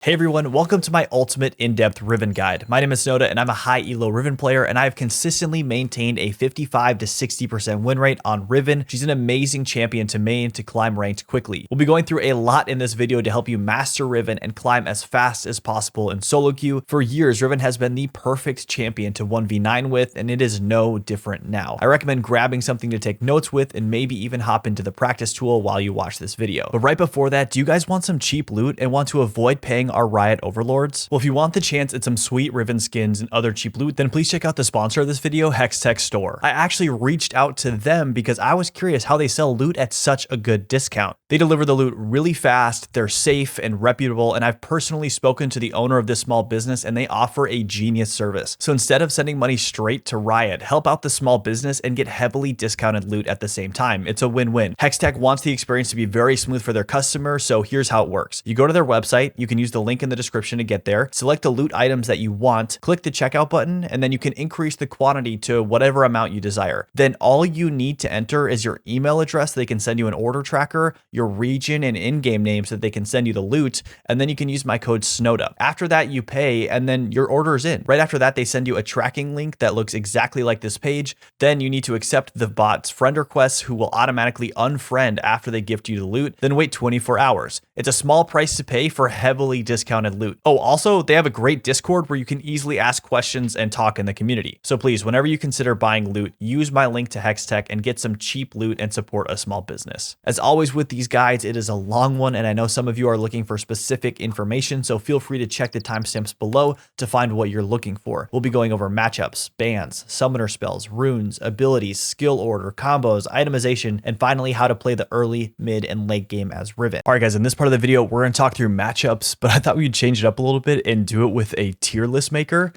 Hey everyone, welcome to my ultimate in-depth Riven guide. My name is Snowta and I'm a high elo Riven player and I have consistently maintained a 55 to 60% win rate on Riven. She's an amazing champion to main to climb ranked quickly. We'll be going through a lot in this video to help you master Riven and climb as fast as possible in solo queue. For years, Riven has been the perfect champion to 1v9 with and it is no different now. I recommend grabbing something to take notes with and maybe even hop into the practice tool while you watch this video. But right before that, do you guys want some cheap loot and want to avoid paying our Riot overlords? Well, if you want the chance at some sweet Riven skins and other cheap loot, then please check out the sponsor of this video, Hextech Store. I actually reached out to them because I was curious how they sell loot at such a good discount. They deliver the loot really fast, they're safe and reputable, and I've personally spoken to the owner of this small business and they offer a genius service. So instead of sending money straight to Riot, help out the small business and get heavily discounted loot at the same time. It's a win-win. Hextech wants the experience to be very smooth for their customers, so here's how it works. You go to their website, you can use the link in the description to get there, select the loot items that you want, click the checkout button, and then you can increase the quantity to whatever amount you desire. Then all you need to enter is your email address so they can send you an order tracker, your region and in-game name so that they can send you the loot, and then you can use my code Snowta. After that, you pay, and then your order is in. Right after that, they send you a tracking link that looks exactly like this page. Then you need to accept the bot's friend requests, who will automatically unfriend after they gift you the loot, then wait 24 hours. It's a small price to pay for heavily discounted loot. Oh, also, they have a great Discord where you can easily ask questions and talk in the community. So please, whenever you consider buying loot, use my link to Hextech and get some cheap loot and support a small business. As always with these guides, it is a long one, and I know some of you are looking for specific information, so feel free to check the timestamps below to find what you're looking for. We'll be going over matchups, bans, summoner spells, runes, abilities, skill order, combos, itemization, and finally how to play the early, mid, and late game as Riven. All right guys, in this part of the video, we're going to talk through matchups, but I thought we'd change it up a little bit and do it with a tier list maker.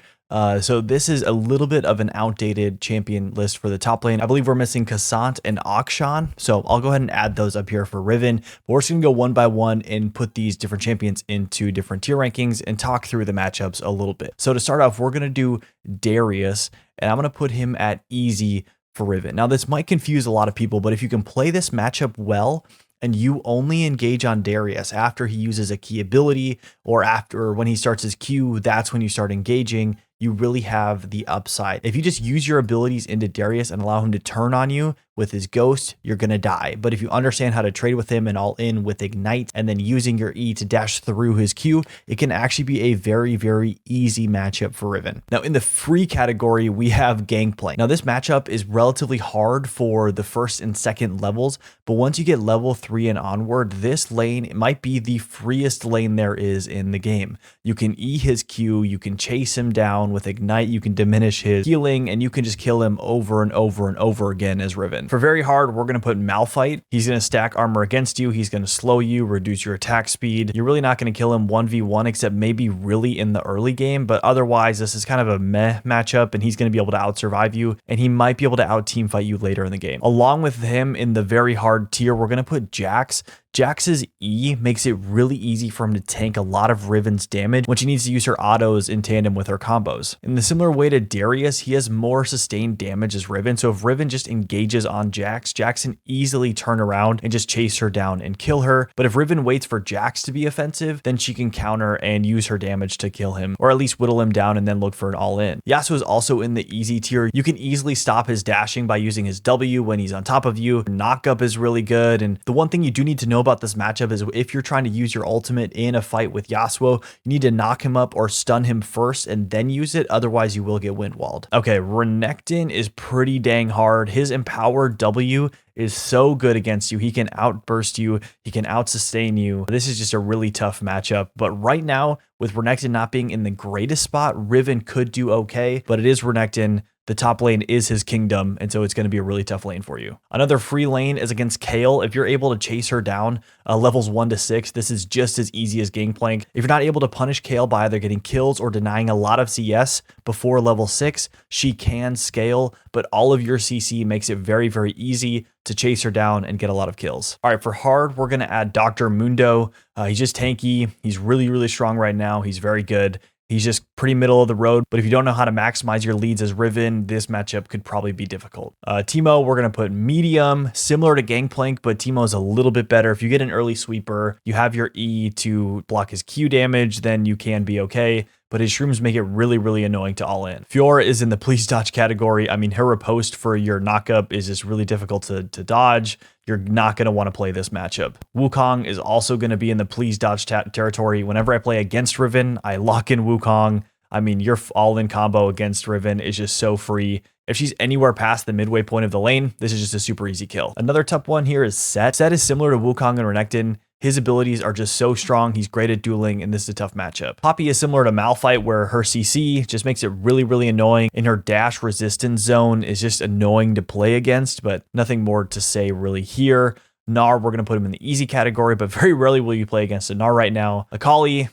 So this is a little bit of an outdated champion list for the top lane. I believe we're missing Cassant and Akshan, so I'll go ahead and add those up here for Riven. But we're just gonna go one by one and put these different champions into different tier rankings and talk through the matchups a little bit. So to start off, we're gonna do Darius, and I'm gonna put him at easy for Riven. Now this might confuse a lot of people, but if you can play this matchup well, and you only engage on Darius after he uses a key ability or after when he starts his Q, that's when you start engaging, you really have the upside. If you just use your abilities into Darius and allow him to turn on you with his ghost, you're gonna die. But if you understand how to trade with him and all in with Ignite and then using your E to dash through his Q, it can actually be a very, very easy matchup for Riven. Now in the free category, we have Gangplank. Now this matchup is relatively hard for the first and second levels, but once you get level 3 and onward, this lane might be the freest lane there is in the game. You can E his Q, you can chase him down with Ignite, you can diminish his healing, and you can just kill him over and over and over again as Riven. For very hard, we're going to put Malphite. He's going to stack armor against you. He's going to slow you, reduce your attack speed. You're really not going to kill him 1v1 except maybe really in the early game, but otherwise this is kind of a meh matchup and he's going to be able to out-survive you and he might be able to out-team fight you later in the game. Along with him in the very hard tier, we're going to put Jax. Jax's E makes it really easy for him to tank a lot of Riven's damage when she needs to use her autos in tandem with her combos. In the similar way to Darius, he has more sustained damage as Riven, so if Riven just engages on Jax, Jax can easily turn around and just chase her down and kill her. But if Riven waits for Jax to be offensive, then she can counter and use her damage to kill him, or at least whittle him down and then look for an all-in. Yasuo is also in the easy tier. You can easily stop his dashing by using his W when he's on top of you. Knockup is really good, and the one thing you do need to know about this matchup is if you're trying to use your ultimate in a fight with Yasuo, you need to knock him up or stun him first and then use it, otherwise you will get windwalled. Okay, Renekton is pretty dang hard. His empowered W is so good against you. He can outburst you, he can out-sustain you. This is just a really tough matchup, but right now, with Renekton not being in the greatest spot, Riven could do okay, but it is Renekton. The top lane is his kingdom, and so it's going to be a really tough lane for you. Another free lane is against Kayle. If you're able to chase her down levels 1 to 6, this is just as easy as Gangplank. If you're not able to punish Kayle by either getting kills or denying a lot of CS before level 6, she can scale, but all of your CC makes it very, very easy to chase her down and get a lot of kills. All right, for hard, we're going to add Dr. Mundo. He's just tanky. He's really, really strong right now. He's very good. He's just pretty middle of the road, but if you don't know how to maximize your leads as Riven, this matchup could probably be difficult. Teemo, we're going to put medium, similar to Gangplank, but Teemo is a little bit better. If you get an early sweeper, you have your E to block his Q damage, then you can be okay. But his shrooms make it really, really annoying to all in. Fiora is in the please dodge category. I mean, her riposte for your knockup is just really difficult to dodge. You're not going to want to play this matchup. Wukong is also going to be in the please dodge territory. Whenever I play against Riven, I lock in Wukong. I mean, your all-in combo against Riven is just so free. If she's anywhere past the midway point of the lane, this is just a super easy kill. Another tough one here is Set. Set is similar to Wukong and Renekton. His abilities are just so strong. He's great at dueling, and this is a tough matchup. Poppy is similar to Malphite, where her CC just makes it really, really annoying, and her dash resistance zone is just annoying to play against, but nothing more to say really here. Gnar, we're going to put him in the easy category, but very rarely will you play against a Gnar right now. Akali,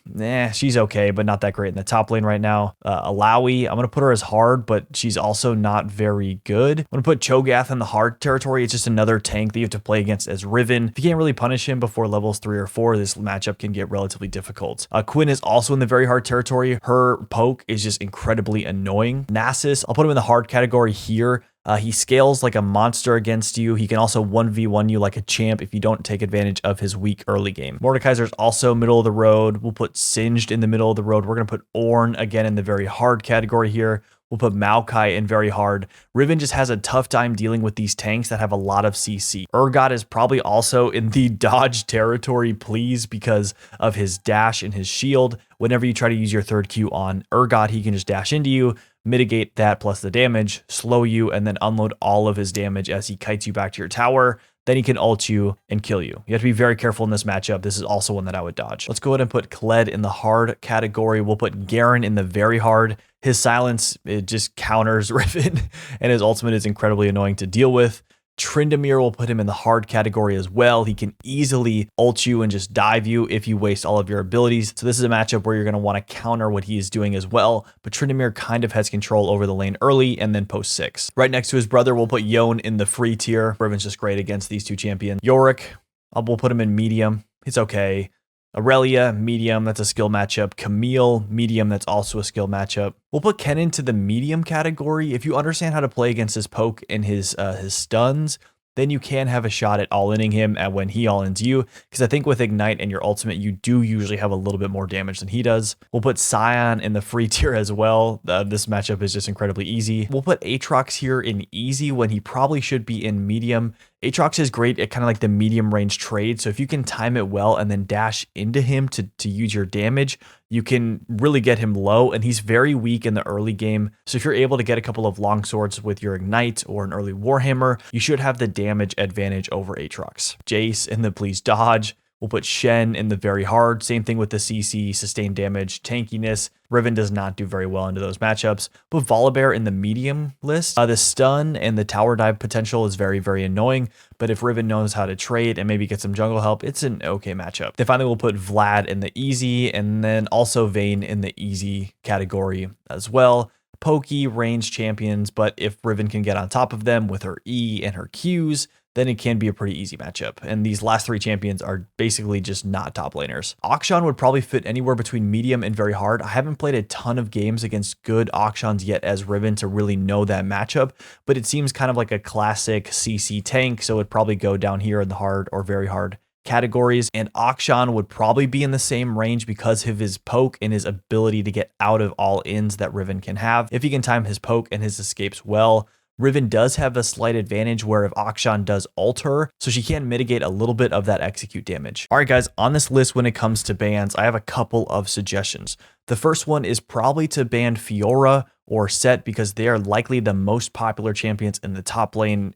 she's okay, but not that great in the top lane right now. Alawi, I'm going to put her as hard, but she's also not very good. I'm going to put Cho'Gath in the hard territory. It's just another tank that you have to play against as Riven. If you can't really punish him before levels 3 or 4, this matchup can get relatively difficult. Quinn is also in the very hard territory. Her poke is just incredibly annoying. Nasus, I'll put him in the hard category here. He scales like a monster against you. He can also 1v1 you like a champ if you don't take advantage of his weak early game. Mordekaiser's also middle of the road. We'll put Singed in the middle of the road. We're going to put Ornn again in the very hard category here. We'll put Maokai in very hard. Riven just has a tough time dealing with these tanks that have a lot of CC. Urgot is probably also in the dodge territory, please, because of his dash and his shield. Whenever you try to use your third Q on Urgot, he can just dash into you, mitigate that plus the damage, slow you, and then unload all of his damage as he kites you back to your tower. Then he can ult you and kill you. You have to be very careful in this matchup. This is also one that I would dodge. Let's go ahead and put Kled in the hard category. We'll put Garen in the very hard. His silence, it just counters Riven, and his ultimate is incredibly annoying to deal with. Tryndamere will put him in the hard category as well. He can easily ult you and just dive you if you waste all of your abilities. So this is a matchup where you're going to want to counter what he is doing as well. But Tryndamere kind of has control over the lane early and then post 6. Right next to his brother, we'll put Yone in the free tier. Riven's just great against these two champions. Yorick, we'll put him in medium. It's okay. Aurelia, medium, that's a skill matchup. Camille, medium, that's also a skill matchup. We'll put Ken into the medium category. If you understand how to play against his poke and his stuns, then you can have a shot at all-inning him at when he all-ins you, because I think with Ignite and your ultimate, you do usually have a little bit more damage than he does. We'll put Sion in the free tier as well. This matchup is just incredibly easy. We'll put Aatrox here in easy when he probably should be in medium. Aatrox is great at kind of like the medium range trade, so if you can time it well and then dash into him to use your damage, you can really get him low, and he's very weak in the early game. So if you're able to get a couple of long swords with your Ignite or an early Warhammer, you should have the damage advantage over Aatrox. Jace in the please dodge. We'll put Shen in the very hard. Same thing with the CC, sustained damage, tankiness. Riven does not do very well into those matchups. Put Volibear in the medium list. The stun and the tower dive potential is very, very annoying. But if Riven knows how to trade and maybe get some jungle help, it's an okay matchup. Then finally, we'll put Vlad in the easy, and then also Vayne in the easy category as well. Pokey range champions, but if Riven can get on top of them with her E and her Qs, then it can be a pretty easy matchup. And these last 3 champions are basically just not top laners. Akshan would probably fit anywhere between medium and very hard. I haven't played a ton of games against good Akshans yet as Riven to really know that matchup, but it seems kind of like a classic CC tank, so it'd probably go down here in the hard or very hard categories. And Akshan would probably be in the same range because of his poke and his ability to get out of all ins that Riven can have. If he can time his poke and his escapes well, Riven does have a slight advantage where if Akshan does ult her, so she can mitigate a little bit of that execute damage. All right, guys, on this list when it comes to bans, I have a couple of suggestions. The first one is probably to ban Fiora or Set because they are likely the most popular champions in the top lane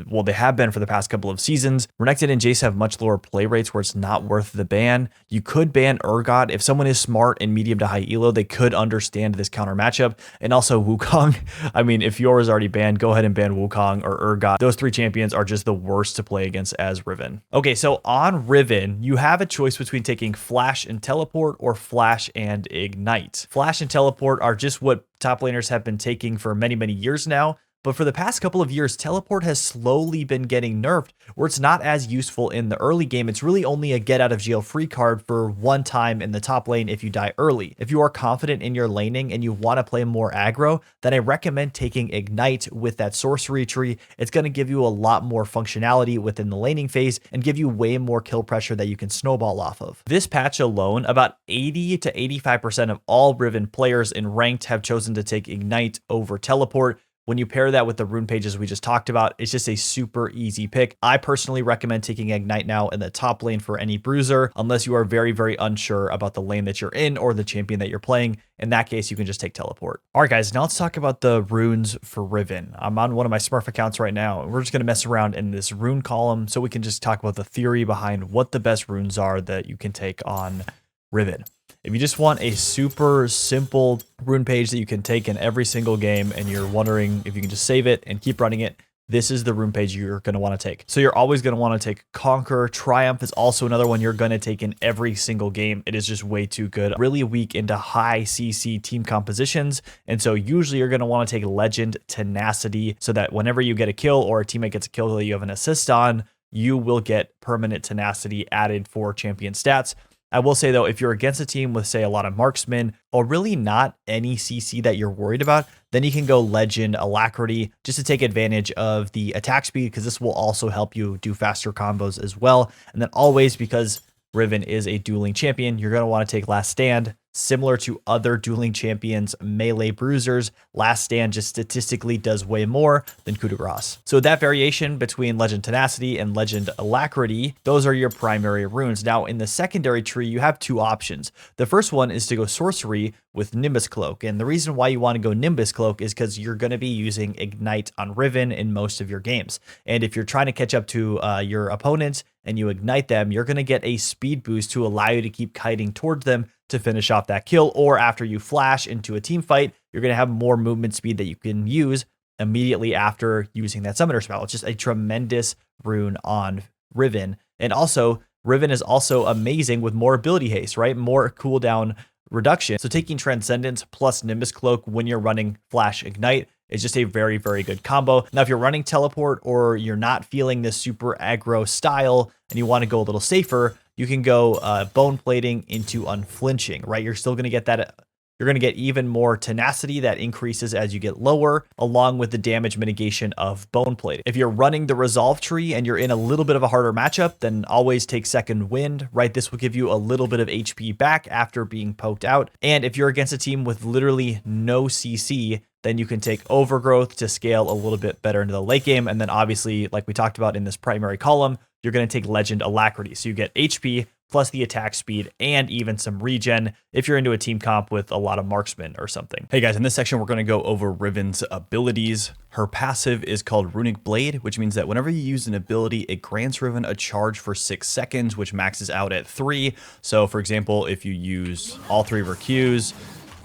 well, they have been for the past couple of seasons. Renekton and Jace have much lower play rates where it's not worth the ban. You could ban Urgot. If someone is smart in medium to high elo, they could understand this counter matchup. And also Wukong. I mean, if Fiora is already banned, go ahead and ban Wukong or Urgot. Those 3 champions are just the worst to play against as Riven. Okay, so on Riven, you have a choice between taking Flash and Teleport or Flash and Ignite. Flash and Teleport are just what top laners have been taking for many, many years now. But for the past couple of years, teleport has slowly been getting nerfed, where it's not as useful in the early game. It's really only a get out of jail free card for one time in the top lane if you die early. If you are confident in your laning and you want to play more aggro, then I recommend taking Ignite with that sorcery tree. It's going to give you a lot more functionality within the laning phase and give you way more kill pressure that you can snowball off of. This patch alone, about 80 to 85% of all Riven players in ranked have chosen to take Ignite over teleport. When you pair that with the rune pages we just talked about, it's just a super easy pick. I personally recommend taking Ignite now in the top lane for any bruiser, unless you are very, very unsure about the lane that you're in or the champion that you're playing. In that case, you can just take teleport. All right, guys, now let's talk about the runes for Riven. I'm on one of my Smurf accounts right now, and we're just gonna mess around in this rune column so we can just talk about the theory behind what the best runes are that you can take on Riven. If you just want a super simple rune page that you can take in every single game and you're wondering if you can just save it and keep running it, this is the rune page you're going to want to take. So you're always going to want to take Conquer. Triumph is also another one you're going to take in every single game. It is just way too good. Really weak into high CC team compositions. And so usually you're going to want to take Legend Tenacity so that whenever you get a kill or a teammate gets a kill that you have an assist on, you will get permanent tenacity added for champion stats. I will say, though, if you're against a team with, say, a lot of marksmen or really not any CC that you're worried about, then you can go Legend Alacrity just to take advantage of the attack speed, because this will also help you do faster combos as well. And then always, because Riven is a dueling champion, you're going to want to take Last Stand. Similar to other dueling champions, melee bruisers, Last Stand just statistically does way more than coup de grace. So that variation between Legend Tenacity and Legend Alacrity, those are your primary runes. Now in the secondary tree, you have two options. The first one is to go Sorcery with Nimbus Cloak. And the reason why you want to go Nimbus Cloak is because you're going to be using Ignite on Riven in most of your games. And if you're trying to catch up to your opponents and you ignite them, you're going to get a speed boost to allow you to keep kiting towards them to finish off that kill, or after you flash into a team fight, you're going to have more movement speed that you can use immediately after using that summoner spell. It's just a tremendous rune on Riven. And also, Riven is also amazing with more ability haste, right? More cooldown reduction. So taking Transcendence plus Nimbus Cloak when you're running Flash Ignite is just a very, very good combo. Now, if you're running Teleport or you're not feeling this super aggro style and you want to go a little safer, you can go Bone Plating into Unflinching, right? You're still going to get that. You're going to get even more tenacity that increases as you get lower, along with the damage mitigation of Bone Plating. If you're running the Resolve tree and you're in a little bit of a harder matchup, then always take Second Wind, right? This will give you a little bit of HP back after being poked out. And if you're against a team with literally no CC, then you can take Overgrowth to scale a little bit better into the late game. And then obviously, like we talked about in this primary column, you're going to take Legend Alacrity. So you get HP plus the attack speed and even some regen if you're into a team comp with a lot of marksmen or something. Hey guys, in this section, we're going to go over Riven's abilities. Her passive is called Runic Blade, which means that whenever you use an ability, it grants Riven a charge for 6 seconds, which maxes out at 3. So for example, if you use all 3 of her Qs,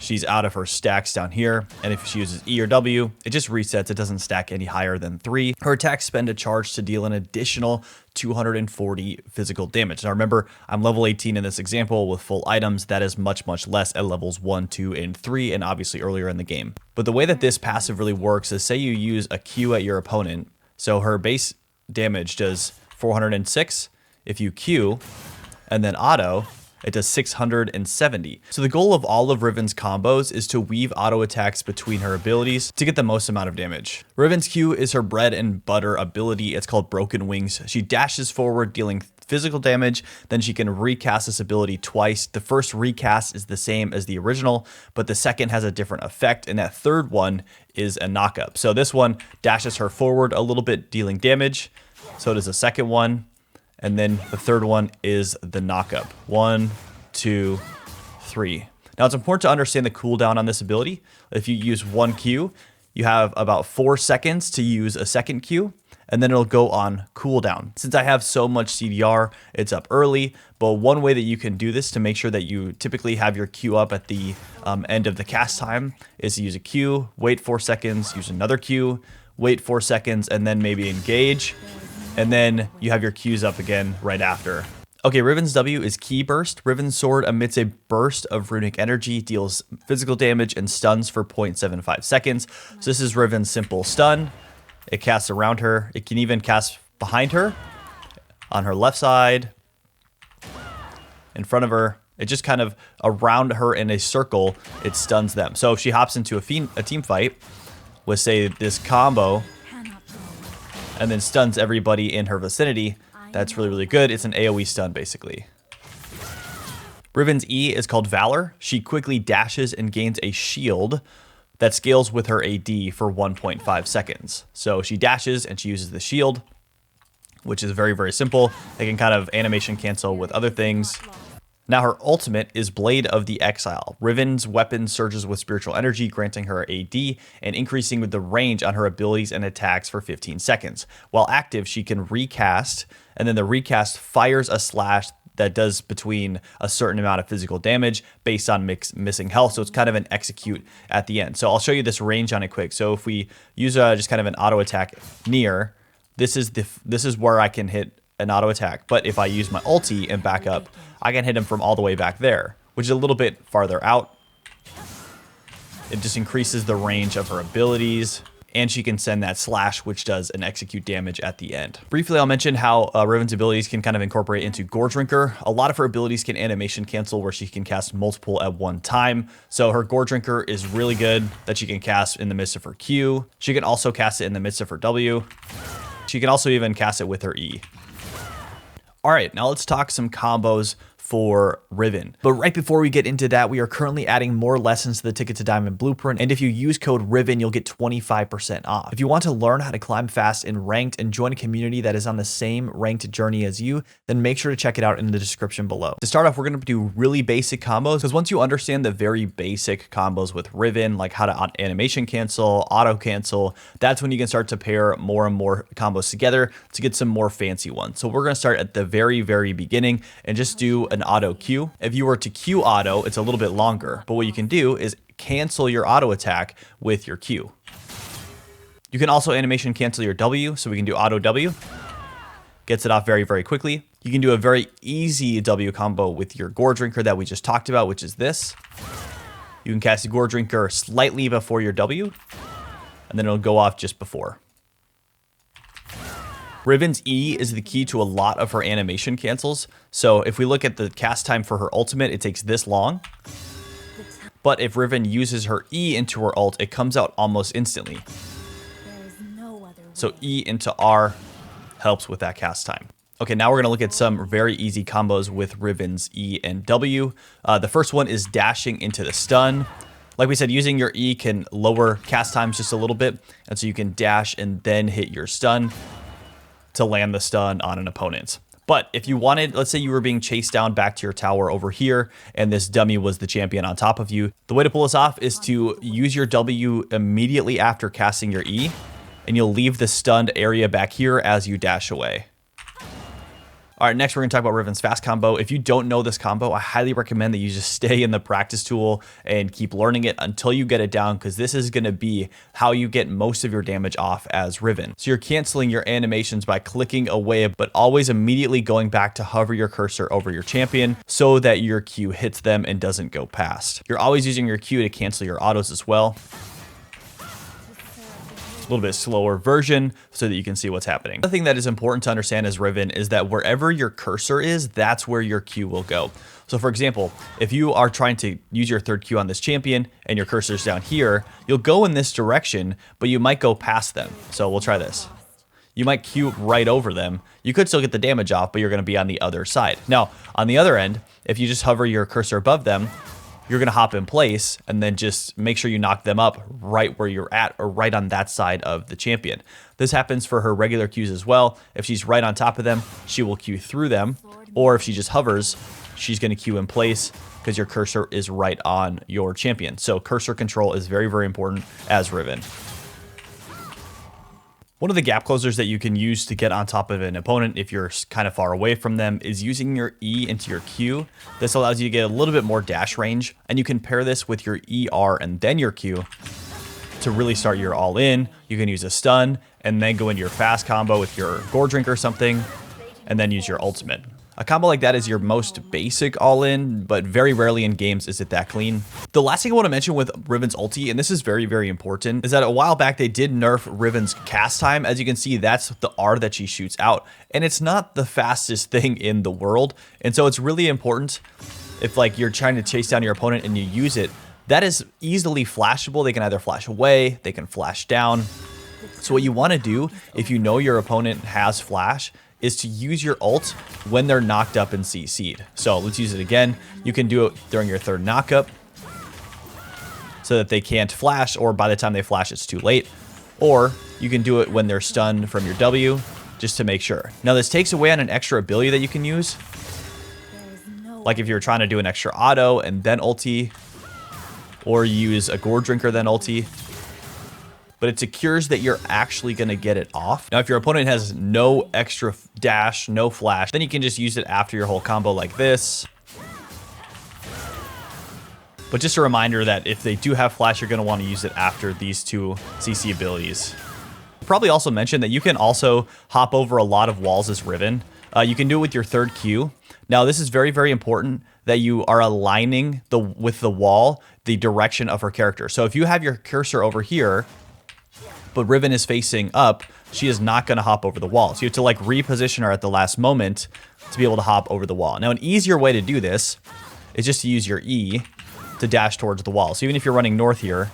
she's out of her stacks down here. And if she uses E or W, it just resets. It doesn't stack any higher than 3. Her attacks spend a charge to deal an additional 240 physical damage. Now remember, I'm level 18 in this example with full items. That is much, much less at levels 1, 2, and 3, and obviously earlier in the game. But the way that this passive really works is, say you use a Q at your opponent. So her base damage does 406. If you Q and then auto, it does 670. So the goal of all of Riven's combos is to weave auto attacks between her abilities to get the most amount of damage. Riven's Q is her bread and butter ability. It's called Broken Wings. She dashes forward, dealing physical damage. Then she can recast this ability twice. The first recast is the same as the original, but the second has a different effect. And that third one is a knockup. So this one dashes her forward a little bit, dealing damage. So does the second one. And then the third one is the knockup. 1, 2, 3. Now it's important to understand the cooldown on this ability. If you use 1 Q, you have about 4 seconds to use a second Q, and then it'll go on cooldown. Since I have so much CDR, it's up early, but one way that you can do this to make sure that you typically have your Q up at the end of the cast time is to use a Q, wait 4 seconds, use another Q, wait 4 seconds, and then maybe engage. And then you have your Qs up again right after. Okay, Riven's W is Key Burst. Riven's sword emits a burst of runic energy, deals physical damage, and stuns for 0.75 seconds. So this is Riven's simple stun. It casts around her. It can even cast behind her, on her left side, in front of her. It just kind of around her in a circle, it stuns them. So if she hops into a team fight with, say, this combo, and then stuns everybody in her vicinity, that's really, really good. It's an AoE stun, basically. Riven's E is called Valor. She quickly dashes and gains a shield that scales with her AD for 1.5 seconds. So she dashes and she uses the shield, which is very, very simple. They can kind of animation cancel with other things. Now her ultimate is Blade of the Exile. Riven's weapon surges with spiritual energy, granting her AD and increasing with the range on her abilities and attacks for 15 seconds. While active, she can recast, and then the recast fires a slash that does between a certain amount of physical damage based on missing health. So it's kind of an execute at the end. So I'll show you this range on it quick. So if we use just kind of an auto attack near, this is where I can hit an auto attack. But if I use my ulti and back up, I can hit him from all the way back there, which is a little bit farther out. It just increases the range of her abilities, and she can send that slash, which does an execute damage at the end. Briefly, I'll mention how Riven's abilities can kind of incorporate into Gore Drinker. A lot of her abilities can animation cancel, where she can cast multiple at one time. So her Gore Drinker is really good that she can cast in the midst of her Q. She can also cast it in the midst of her W. She can also even cast it with her E. All right, now let's talk some combos for Riven. But right before we get into that, we are currently adding more lessons to the Ticket to Diamond blueprint. And if you use code Riven, you'll get 25% off. If you want to learn how to climb fast in ranked and join a community that is on the same ranked journey as you, then make sure to check it out in the description below. To start off, we're going to do really basic combos, because once you understand the very basic combos with Riven, like how to animation cancel, auto cancel, that's when you can start to pair more and more combos together to get some more fancy ones. So we're going to start at the very, very beginning and just do an auto Q. If you were to Q auto, it's a little bit longer, but what you can do is cancel your auto attack with your Q. You can also animation cancel your W, so we can do auto W. Gets it off very, very quickly. You can do a very easy W combo with your Gore Drinker that we just talked about, which is this. You can cast a Gore Drinker slightly before your W, and then it'll go off just before. Riven's E is the key to a lot of her animation cancels. So if we look at the cast time for her ultimate, it takes this long. But if Riven uses her E into her ult, it comes out almost instantly. So E into R helps with that cast time. Okay, now we're going to look at some very easy combos with Riven's E and W. The first one is dashing into the stun. Like we said, using your E can lower cast times just a little bit. And so you can dash and then hit your stun to land the stun on an opponent. But if you wanted, let's say you were being chased down back to your tower over here, and this dummy was the champion on top of you, the way to pull this off is to use your W immediately after casting your E, and you'll leave the stunned area back here as you dash away. All right, next we're going to talk about Riven's fast combo. If you don't know this combo, I highly recommend that you just stay in the practice tool and keep learning it until you get it down, because this is going to be how you get most of your damage off as Riven. So you're canceling your animations by clicking away, but always immediately going back to hover your cursor over your champion so that your Q hits them and doesn't go past. You're always using your Q to cancel your autos as well. A little bit slower version so that you can see what's happening. Another thing that is important to understand as Riven is that wherever your cursor is, that's where your Q will go. So for example, if you are trying to use your third Q on this champion and your cursor's down here, you'll go in this direction, but you might go past them. So we'll try this. You might Q right over them. You could still get the damage off, but you're going to be on the other side. Now, on the other end, if you just hover your cursor above them, you're going to hop in place and then just make sure you knock them up right where you're at, or right on that side of the champion. This happens for her regular Qs as well. If she's right on top of them, she will Q through them. Or if she just hovers, she's going to Q in place because your cursor is right on your champion. So cursor control is very, very important as Riven. One of the gap closers that you can use to get on top of an opponent if you're kind of far away from them is using your E into your Q. This allows you to get a little bit more dash range, and you can pair this with your ER and then your Q to really start your all in. You can use a stun and then go into your fast combo with your Gore Drink or something, and then use your ultimate. A combo like that is your most basic all-in, but very rarely in games is it that clean. The last thing I want to mention with Riven's ulti, and this is very, very important, is that a while back they did nerf Riven's cast time. As you can see, that's the R that she shoots out, and it's not the fastest thing in the world. And so it's really important if like you're trying to chase down your opponent and you use it, that is easily flashable. They can either flash away, they can flash down. So what you want to do if you know your opponent has flash is to use your ult when they're knocked up and CC'd. So let's use it again. You can do it during your third knockup so that they can't flash, or by the time they flash it's too late. Or you can do it when they're stunned from your W, just to make sure. Now this takes away on an extra ability that you can use. Like if you're trying to do an extra auto and then ulti, or use a gourd drinker then ulti. But it secures that you're actually going to get it off. Now, if your opponent has no extra dash, no flash, then you can just use it after your whole combo like this. But just a reminder that if they do have flash, you're going to want to use it after these two CC abilities. Probably also mention that you can also hop over a lot of walls as Riven. You can do it with your third Q. Now, this is very, very important that you are aligning with the wall the direction of her character. So if you have your cursor over here, but Riven is facing up, she is not going to hop over the wall. So you have to like reposition her at the last moment to be able to hop over the wall. Now, an easier way to do this is just to use your E to dash towards the wall. So even if you're running north here,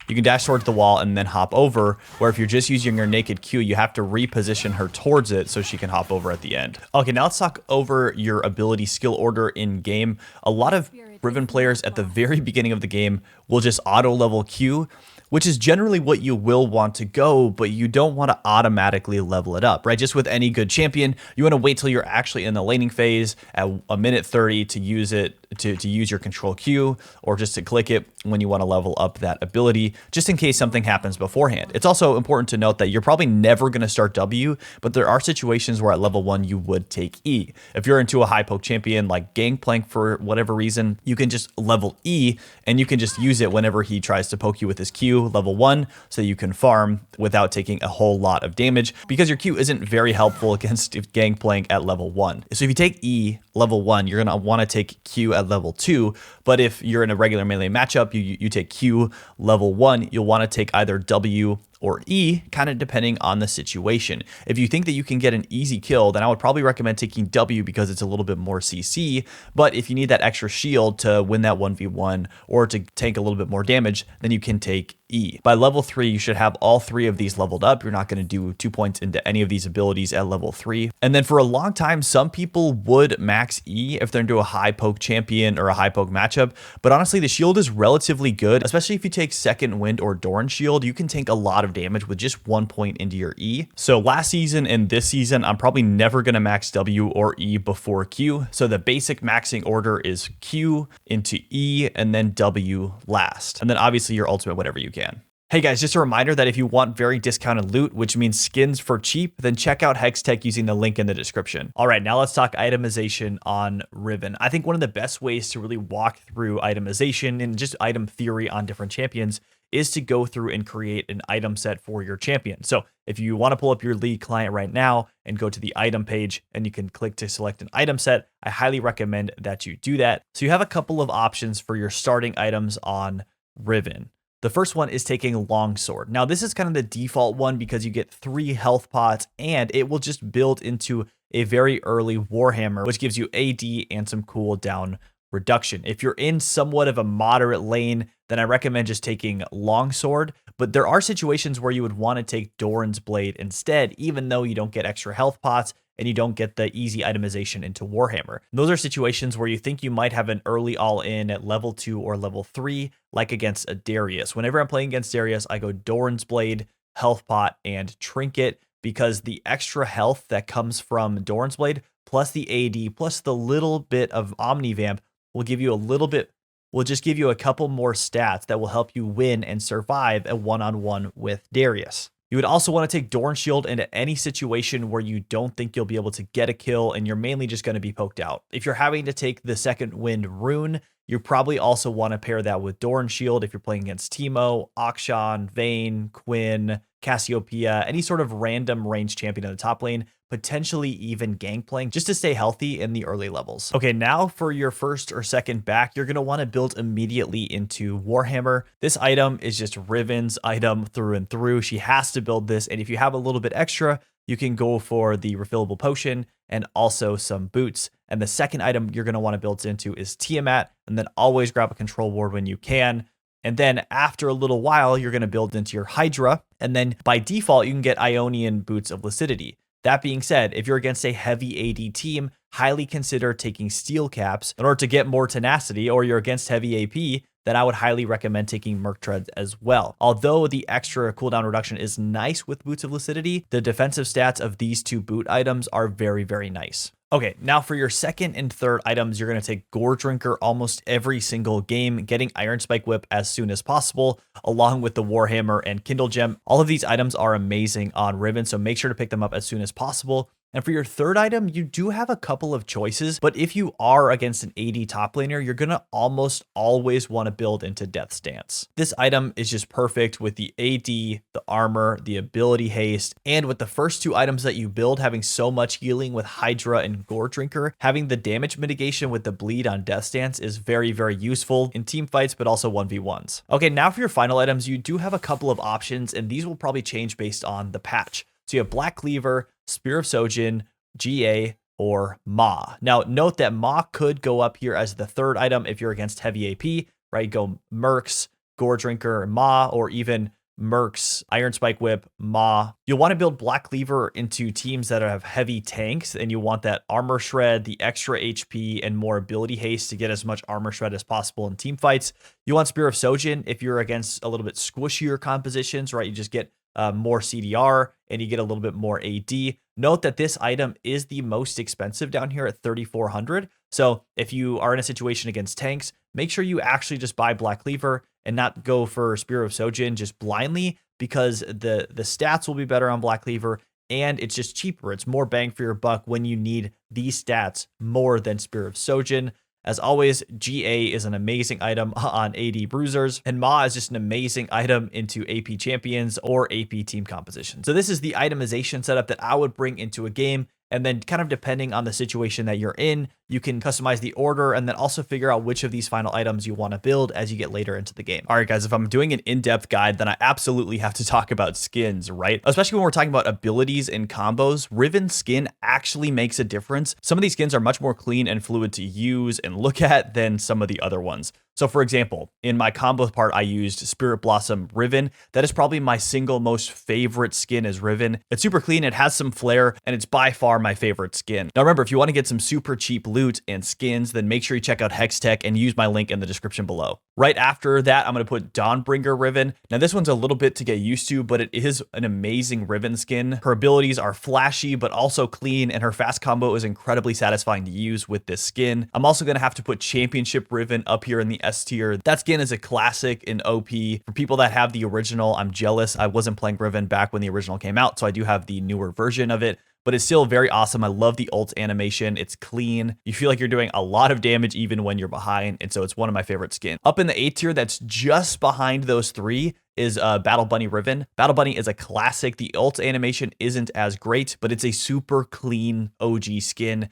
you can dash towards the wall and then hop over, where if you're just using your naked Q, you have to reposition her towards it so she can hop over at the end. Okay, now let's talk over your ability skill order in game. A lot of Riven players at the very beginning of the game will just auto level Q, which is generally what you will want to go, but you don't want to automatically level it up, right? Just with any good champion, you want to wait till you're actually in the laning phase at a minute 30 to use it, to use your control Q, or just to click it when you want to level up that ability, just in case something happens beforehand. It's also important to note that you're probably never going to start W, but there are situations where at level 1 you would take E. If you're into a high poke champion like Gangplank for whatever reason, you can just level E and you can just use it whenever he tries to poke you with his Q level 1, so you can farm without taking a whole lot of damage, because your Q isn't very helpful against Gangplank at level 1. So if you take E level 1, you're going to want to take Q at level 2, but if you're in a regular melee matchup, you take Q level 1, you'll want to take either W or E, kind of depending on the situation. If you think that you can get an easy kill, then I would probably recommend taking W because it's a little bit more CC, but if you need that extra shield to win that 1v1 or to tank a little bit more damage, then you can take E. By level 3, you should have all 3 of these leveled up. You're not going to do 2 points into any of these abilities at level 3. And then for a long time, some people would max E if they're into a high poke champion or a high poke matchup, but honestly, the shield is relatively good, especially if you take Second Wind or Doran shield. You can tank a lot of damage with just 1 point into your E. So last season and this season, I'm probably never going to max W or E before Q. So the basic maxing order is Q into E and then W last. And then obviously your ultimate whenever you can. Hey guys, just a reminder that if you want very discounted loot, which means skins for cheap, then check out Hextech using the link in the description. All right, now let's talk itemization on Riven. I think one of the best ways to really walk through itemization and just item theory on different champions is to go through and create an item set for your champion. So if you want to pull up your League client right now and go to the item page and you can click to select an item set, I highly recommend that you do that. So you have a couple of options for your starting items on Riven. The first one is taking Longsword. Now this is kind of the default one because you get 3 health pots and it will just build into a very early Warhammer, which gives you AD and some cooldown reduction. If you're in somewhat of a moderate lane, then I recommend just taking Longsword, but there are situations where you would want to take Doran's Blade instead, even though you don't get extra health pots and you don't get the easy itemization into Warhammer. Those are situations where you think you might have an early all-in at level 2 or level 3, like against a Darius. Whenever I'm playing against Darius, I go Doran's Blade, health pot, and trinket, because the extra health that comes from Doran's Blade, plus the AD, plus the little bit of Omnivamp, will give you a little bit, will just give you a couple more stats that will help you win and survive a one-on-one with Darius. You would also want to take Doran Shield into any situation where you don't think you'll be able to get a kill and you're mainly just going to be poked out. If you're having to take the Second Wind rune, you probably also want to pair that with Doran Shield if you're playing against Teemo, Akshan, Vayne, Quinn, Cassiopeia, any sort of random range champion in the top lane. potentially even Gangplank, just to stay healthy in the early levels. Okay, now for your first or second back, you're going to want to build immediately into Warhammer. This item is just Riven's item through and through. She has to build this, and if you have a little bit extra, you can go for the refillable potion and also some boots. And the second item you're going to want to build into is Tiamat, and then always grab a control ward when you can. And then after a little while, you're going to build into your Hydra. And then by default, you can get Ionian Boots of Lucidity. That being said, if you're against a heavy AD team, highly consider taking steel caps in order to get more tenacity, or you're against heavy AP, then I would highly recommend taking Merc Treads as well. Although the extra cooldown reduction is nice with Boots of Lucidity, the defensive stats of these two boot items are very, very nice. Okay, now for your second and third items, you're going to take Gore Drinker almost every single game, getting Iron Spike Whip as soon as possible, along with the Warhammer and Kindle Gem. All of these items are amazing on Riven, so make sure to pick them up as soon as possible. And for your third item, you do have a couple of choices, but if you are against an AD top laner, you're going to almost always want to build into Death's Dance. This item is just perfect with the AD, the armor, the ability haste, and with the first two items that you build having so much healing with Hydra and Gore Drinker, having the damage mitigation with the bleed on Death's Dance is very, very useful in team fights, but also 1v1s. Okay, now for your final items, you do have a couple of options, and these will probably change based on the patch. So you have Black Cleaver, Spear of Sojin, GA, or Ma. Now, note that Ma could go up here as the third item if you're against heavy AP, right? Go Mercs, Gore Drinker, Ma, or even Mercs, Iron Spike Whip, Ma. You'll want to build Black Cleaver into teams that have heavy tanks, and you want that armor shred, the extra HP, and more ability haste to get as much armor shred as possible in team fights. You want Spear of Sojin if you're against a little bit squishier compositions, right? You just get more CDR and you get a little bit more AD. Note that this item is the most expensive down here at 3,400. So if you are in a situation against tanks, make sure you actually just buy Black Cleaver and not go for Spear of Sojin just blindly, because the stats will be better on Black Cleaver and it's just cheaper. It's more bang for your buck when you need these stats more than Spear of Sojin. As always, GA is an amazing item on AD bruisers, and Ma is just an amazing item into AP champions or AP team composition. So this is the itemization setup that I would bring into a game. And then kind of depending on the situation that you're in, you can customize the order and then also figure out which of these final items you want to build as you get later into the game. All right, guys, if I'm doing an in-depth guide, then I absolutely have to talk about skins, right? Especially when we're talking about abilities and combos, Riven skin actually makes a difference. Some of these skins are much more clean and fluid to use and look at than some of the other ones. So for example, in my combo part, I used Spirit Blossom Riven. That is probably my single most favorite skin as Riven. It's super clean, it has some flair, and it's by far my favorite skin. Now remember, if you want to get some super cheap loot and skins, then make sure you check out Hextech and use my link in the description below. Right after that, I'm going to put Dawnbringer Riven. Now this one's a little bit to get used to, but it is an amazing Riven skin. Her abilities are flashy, but also clean, and her fast combo is incredibly satisfying to use with this skin. I'm also going to have to put Championship Riven up here in the S tier. That skin is a classic in OP. For people that have the original, I'm jealous. I wasn't playing Riven back when the original came out, so I do have the newer version of it, but it's still very awesome. I love the ult animation. It's clean. You feel like you're doing a lot of damage even when you're behind, and so it's one of my favorite skins. Up in the A tier, that's just behind those three, is Battle Bunny Riven. Battle Bunny is a classic. The ult animation isn't as great, but it's a super clean OG skin.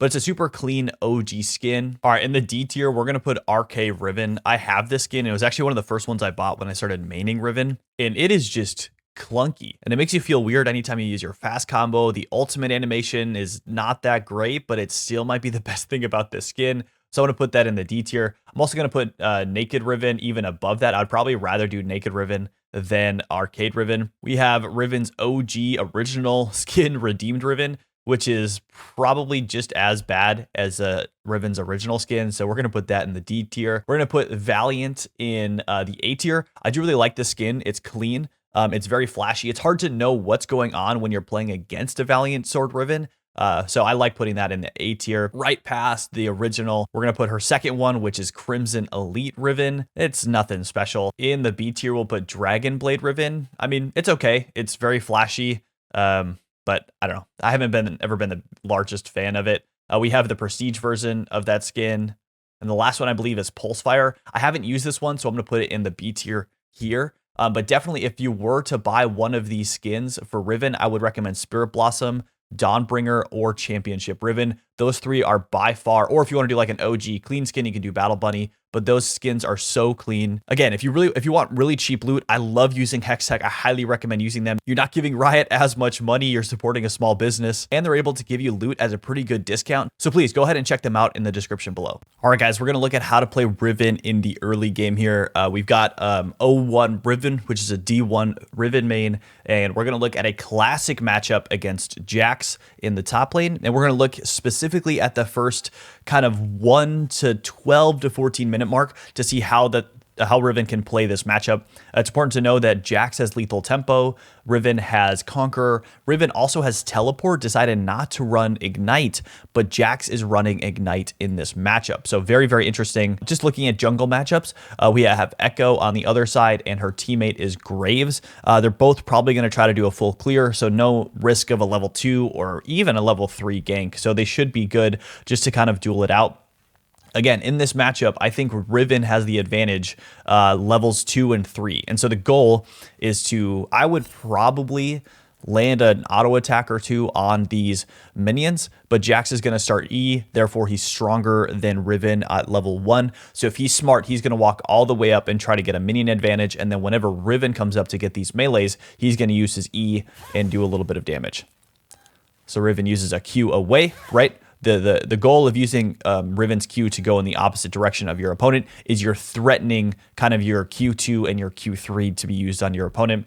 But it's a super clean OG skin. All right, in the D tier, we're going to put RK Riven. I have this skin. It was actually one of the first ones I bought when I started maining Riven, and it is just clunky, and it makes you feel weird anytime you use your fast combo. The ultimate animation is not that great, but it still might be the best thing about this skin. So I'm going to put that in the D tier. I'm also going to put Naked Riven even above that. I'd probably rather do Naked Riven than Arcade Riven. We have Riven's OG original skin, Redeemed Riven, which is probably just as bad as Riven's original skin. So we're going to put that in the D tier. We're going to put Valiant in the A tier. I do really like this skin. It's clean. It's very flashy. It's hard to know what's going on when you're playing against a Valiant Sword Riven. So I like putting that in the A tier. Right past the original, we're going to put her second one, which is Crimson Elite Riven. It's nothing special. In the B tier, we'll put Dragon Blade Riven. I mean, it's okay. It's very flashy. But I don't know. I haven't ever been the largest fan of it. We have the Prestige version of that skin. And the last one, I believe, is Pulsefire. I haven't used this one, so I'm going to put it in the B tier here. But definitely, if you were to buy one of these skins for Riven, I would recommend Spirit Blossom, Dawnbringer, or Championship Riven. Those three are by far, or if you want to do like an OG clean skin, you can do Battle Bunny. But those skins are so clean. Again, if you want really cheap loot, I love using Hextech. I highly recommend using them. You're not giving Riot as much money. You're supporting a small business, and they're able to give you loot at a pretty good discount. So please go ahead and check them out in the description below. All right, guys, we're gonna look at how to play Riven in the early game here. We've got 01 Riven, which is a D1 Riven main, and we're gonna look at a classic matchup against Jax in the top lane, and we're gonna look specifically at the first kind of 1 to 12 to 14 minute mark to see how Riven can play this matchup. It's important to know that Jax has lethal tempo, Riven has Conqueror, Riven also has teleport, decided not to run Ignite, but Jax is running Ignite in this matchup. So very, very interesting. Just looking at jungle matchups, we have Echo on the other side and her teammate is Graves. They're both probably going to try to do a full clear, so no risk of a level 2 or even a level 3 gank. So they should be good just to kind of duel it out. Again, in this matchup, I think Riven has the advantage levels 2 and 3. And so the goal is to, I would probably land an auto attack or two on these minions, but Jax is going to start E, therefore he's stronger than Riven at level 1. So if he's smart, he's going to walk all the way up and try to get a minion advantage, and then whenever Riven comes up to get these melees, he's going to use his E and do a little bit of damage. So Riven uses a Q away, right? The goal of using Riven's Q to go in the opposite direction of your opponent is you're threatening kind of your Q2 and your Q3 to be used on your opponent.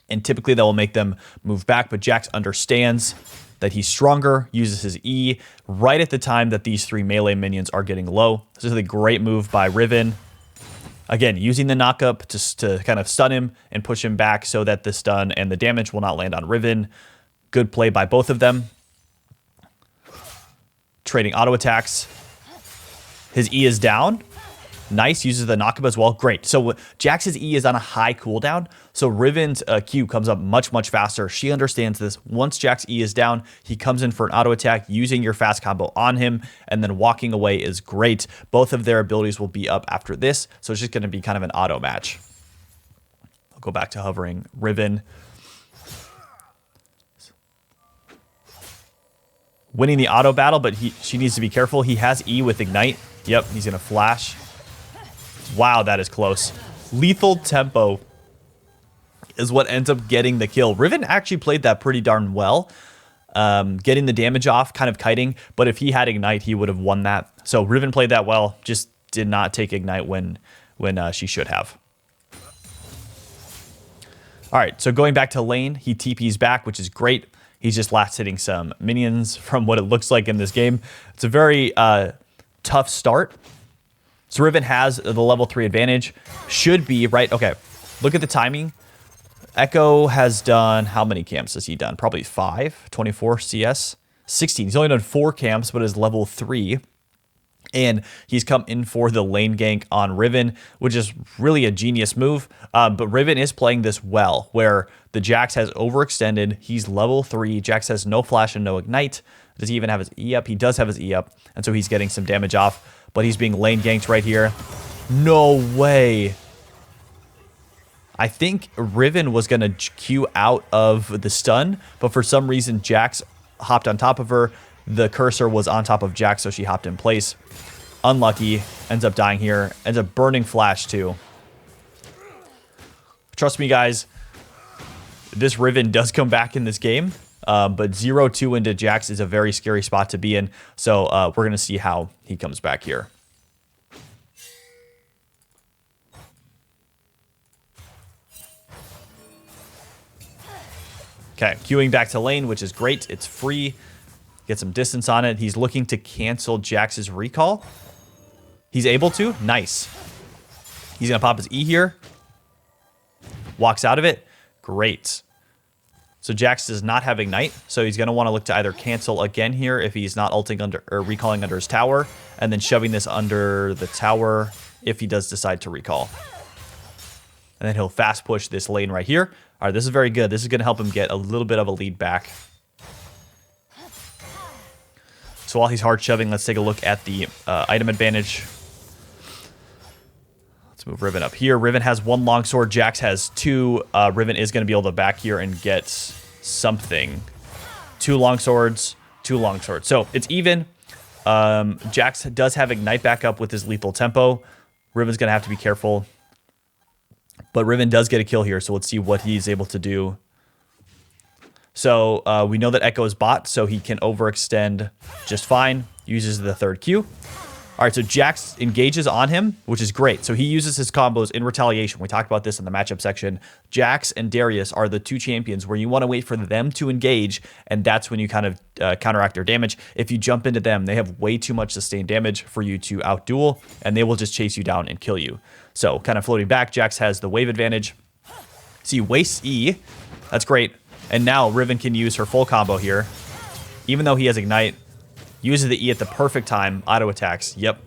And typically that will make them move back, but Jax understands that he's stronger, uses his E right at the time that these 3 melee minions are getting low. This is a great move by Riven. Again, using the knockup to kind of stun him and push him back so that the stun and the damage will not land on Riven. Good play by both of them. Trading auto attacks. His E is down. Nice. Uses the knockup as well. Great. So Jax's E is on a high cooldown. So Riven's Q comes up much, much faster. She understands this. Once Jax's E is down, he comes in for an auto attack using your fast combo on him, and then walking away is great. Both of their abilities will be up after this. So it's just going to be kind of an auto match. I'll go back to hovering Riven. Winning the auto battle, but she needs to be careful. He has E with Ignite. Yep, he's going to flash. Wow, that is close. Lethal tempo is what ends up getting the kill. Riven actually played that pretty darn well. Getting the damage off, kind of kiting, but if he had Ignite, he would have won that. So Riven played that well, just did not take Ignite when she should have. All right, so going back to lane, he TP's back, which is great. He's just last hitting some minions from what it looks like in this game. It's a very tough start. So Riven has the level 3 advantage. Should be, right? Okay, look at the timing. Echo has done, how many camps has he done? Probably 5, 24 CS, 16. He's only done 4 camps, but is level 3. And he's come in for the lane gank on Riven, which is really a genius move. But Riven is playing this well, where the Jax has overextended. He's level 3. Jax has no flash and no ignite. Does he even have his E up? He does have his E up, and so he's getting some damage off. But he's being lane ganked right here. No way. I think Riven was going to Q out of the stun, but for some reason, Jax hopped on top of her. The cursor was on top of Jax, so she hopped in place. Unlucky. Ends up dying here. Ends up burning flash, too. Trust me, guys. This Riven does come back in this game. But 0-2 into Jax is a very scary spot to be in. So we're going to see how he comes back here. Okay, queuing back to lane, which is great. It's free. Get some distance on it. He's looking to cancel Jax's recall. He's able to. Nice. He's going to pop his E here. Walks out of it. Great. So Jax does not have Ignite, so he's going to want to look to either cancel again here if he's not ulting under or recalling under his tower, and then shoving this under the tower if he does decide to recall. And then he'll fast push this lane right here. All right, this is very good. This is going to help him get a little bit of a lead back. So while he's hard shoving, let's take a look at the item advantage. Let's move Riven up here. Riven has 1 longsword. Jax has 2. Riven is going to be able to back here and get something. 2 longswords, 2 longswords. So it's even. Jax does have Ignite back up with his lethal tempo. Riven's going to have to be careful. But Riven does get a kill here, so let's see what he's able to do. So we know that Echo is bot, so he can overextend just fine. Uses the 3rd Q. All right, so Jax engages on him, which is great. So he uses his combos in retaliation. We talked about this in the matchup section. Jax and Darius are the 2 champions where you want to wait for them to engage, and that's when you kind of counteract their damage. If you jump into them, they have way too much sustained damage for you to outduel, and they will just chase you down and kill you. So kind of floating back, Jax has the wave advantage. So you waste E. That's great. And now Riven can use her full combo here. Even though he has Ignite, uses the E at the perfect time. Auto attacks. Yep.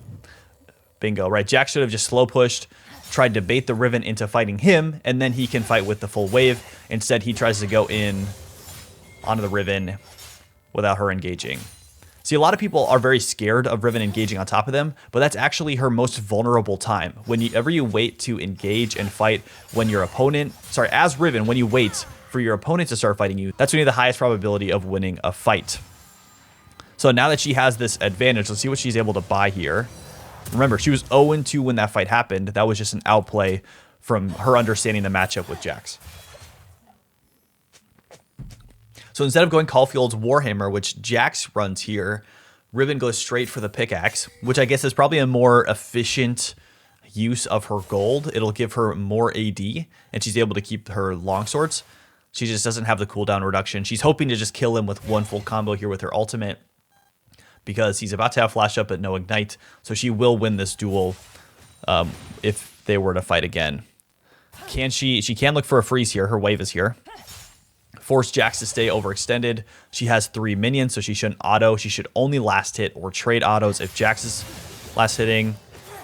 Bingo. Right. Jax should have just slow pushed, tried to bait the Riven into fighting him, and then he can fight with the full wave. Instead, he tries to go in onto the Riven without her engaging. See, a lot of people are very scared of Riven engaging on top of them, but that's actually her most vulnerable time. Whenever you wait to engage and fight when your opponent, as Riven, when you wait for your opponent to start fighting you, that's when you have the highest probability of winning a fight. So now that she has this advantage, let's see what she's able to buy here. Remember, she was 0-2 when that fight happened. That was just an outplay from her understanding the matchup with Jax. So instead of going Caulfield's Warhammer, which Jax runs here, Riven goes straight for the pickaxe, which I guess is probably a more efficient use of her gold. It'll give her more AD, and she's able to keep her longswords. She just doesn't have the cooldown reduction. She's hoping to just kill him with 1 full combo here with her ultimate, because he's about to have flash up but no ignite. So she will win this duel if they were to fight again. Can she can look for a freeze here. Her wave is here. Force Jax to stay overextended. She has 3 minions, so she shouldn't auto. She should only last hit or trade autos if Jax is last hitting.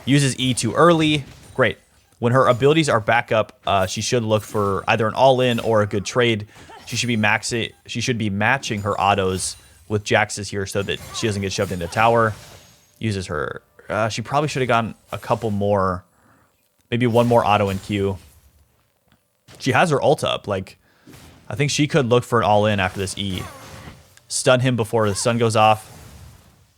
Uses E too early. Great. When her abilities are back up, she should look for either an all-in or a good trade. She should be matching her autos with Jax's here so that she doesn't get shoved into tower. Uses her. She probably should have gotten a couple more, maybe 1 more auto in Q. She has her ult up. Like, I think she could look for an all-in after this E. Stun him before the sun goes off.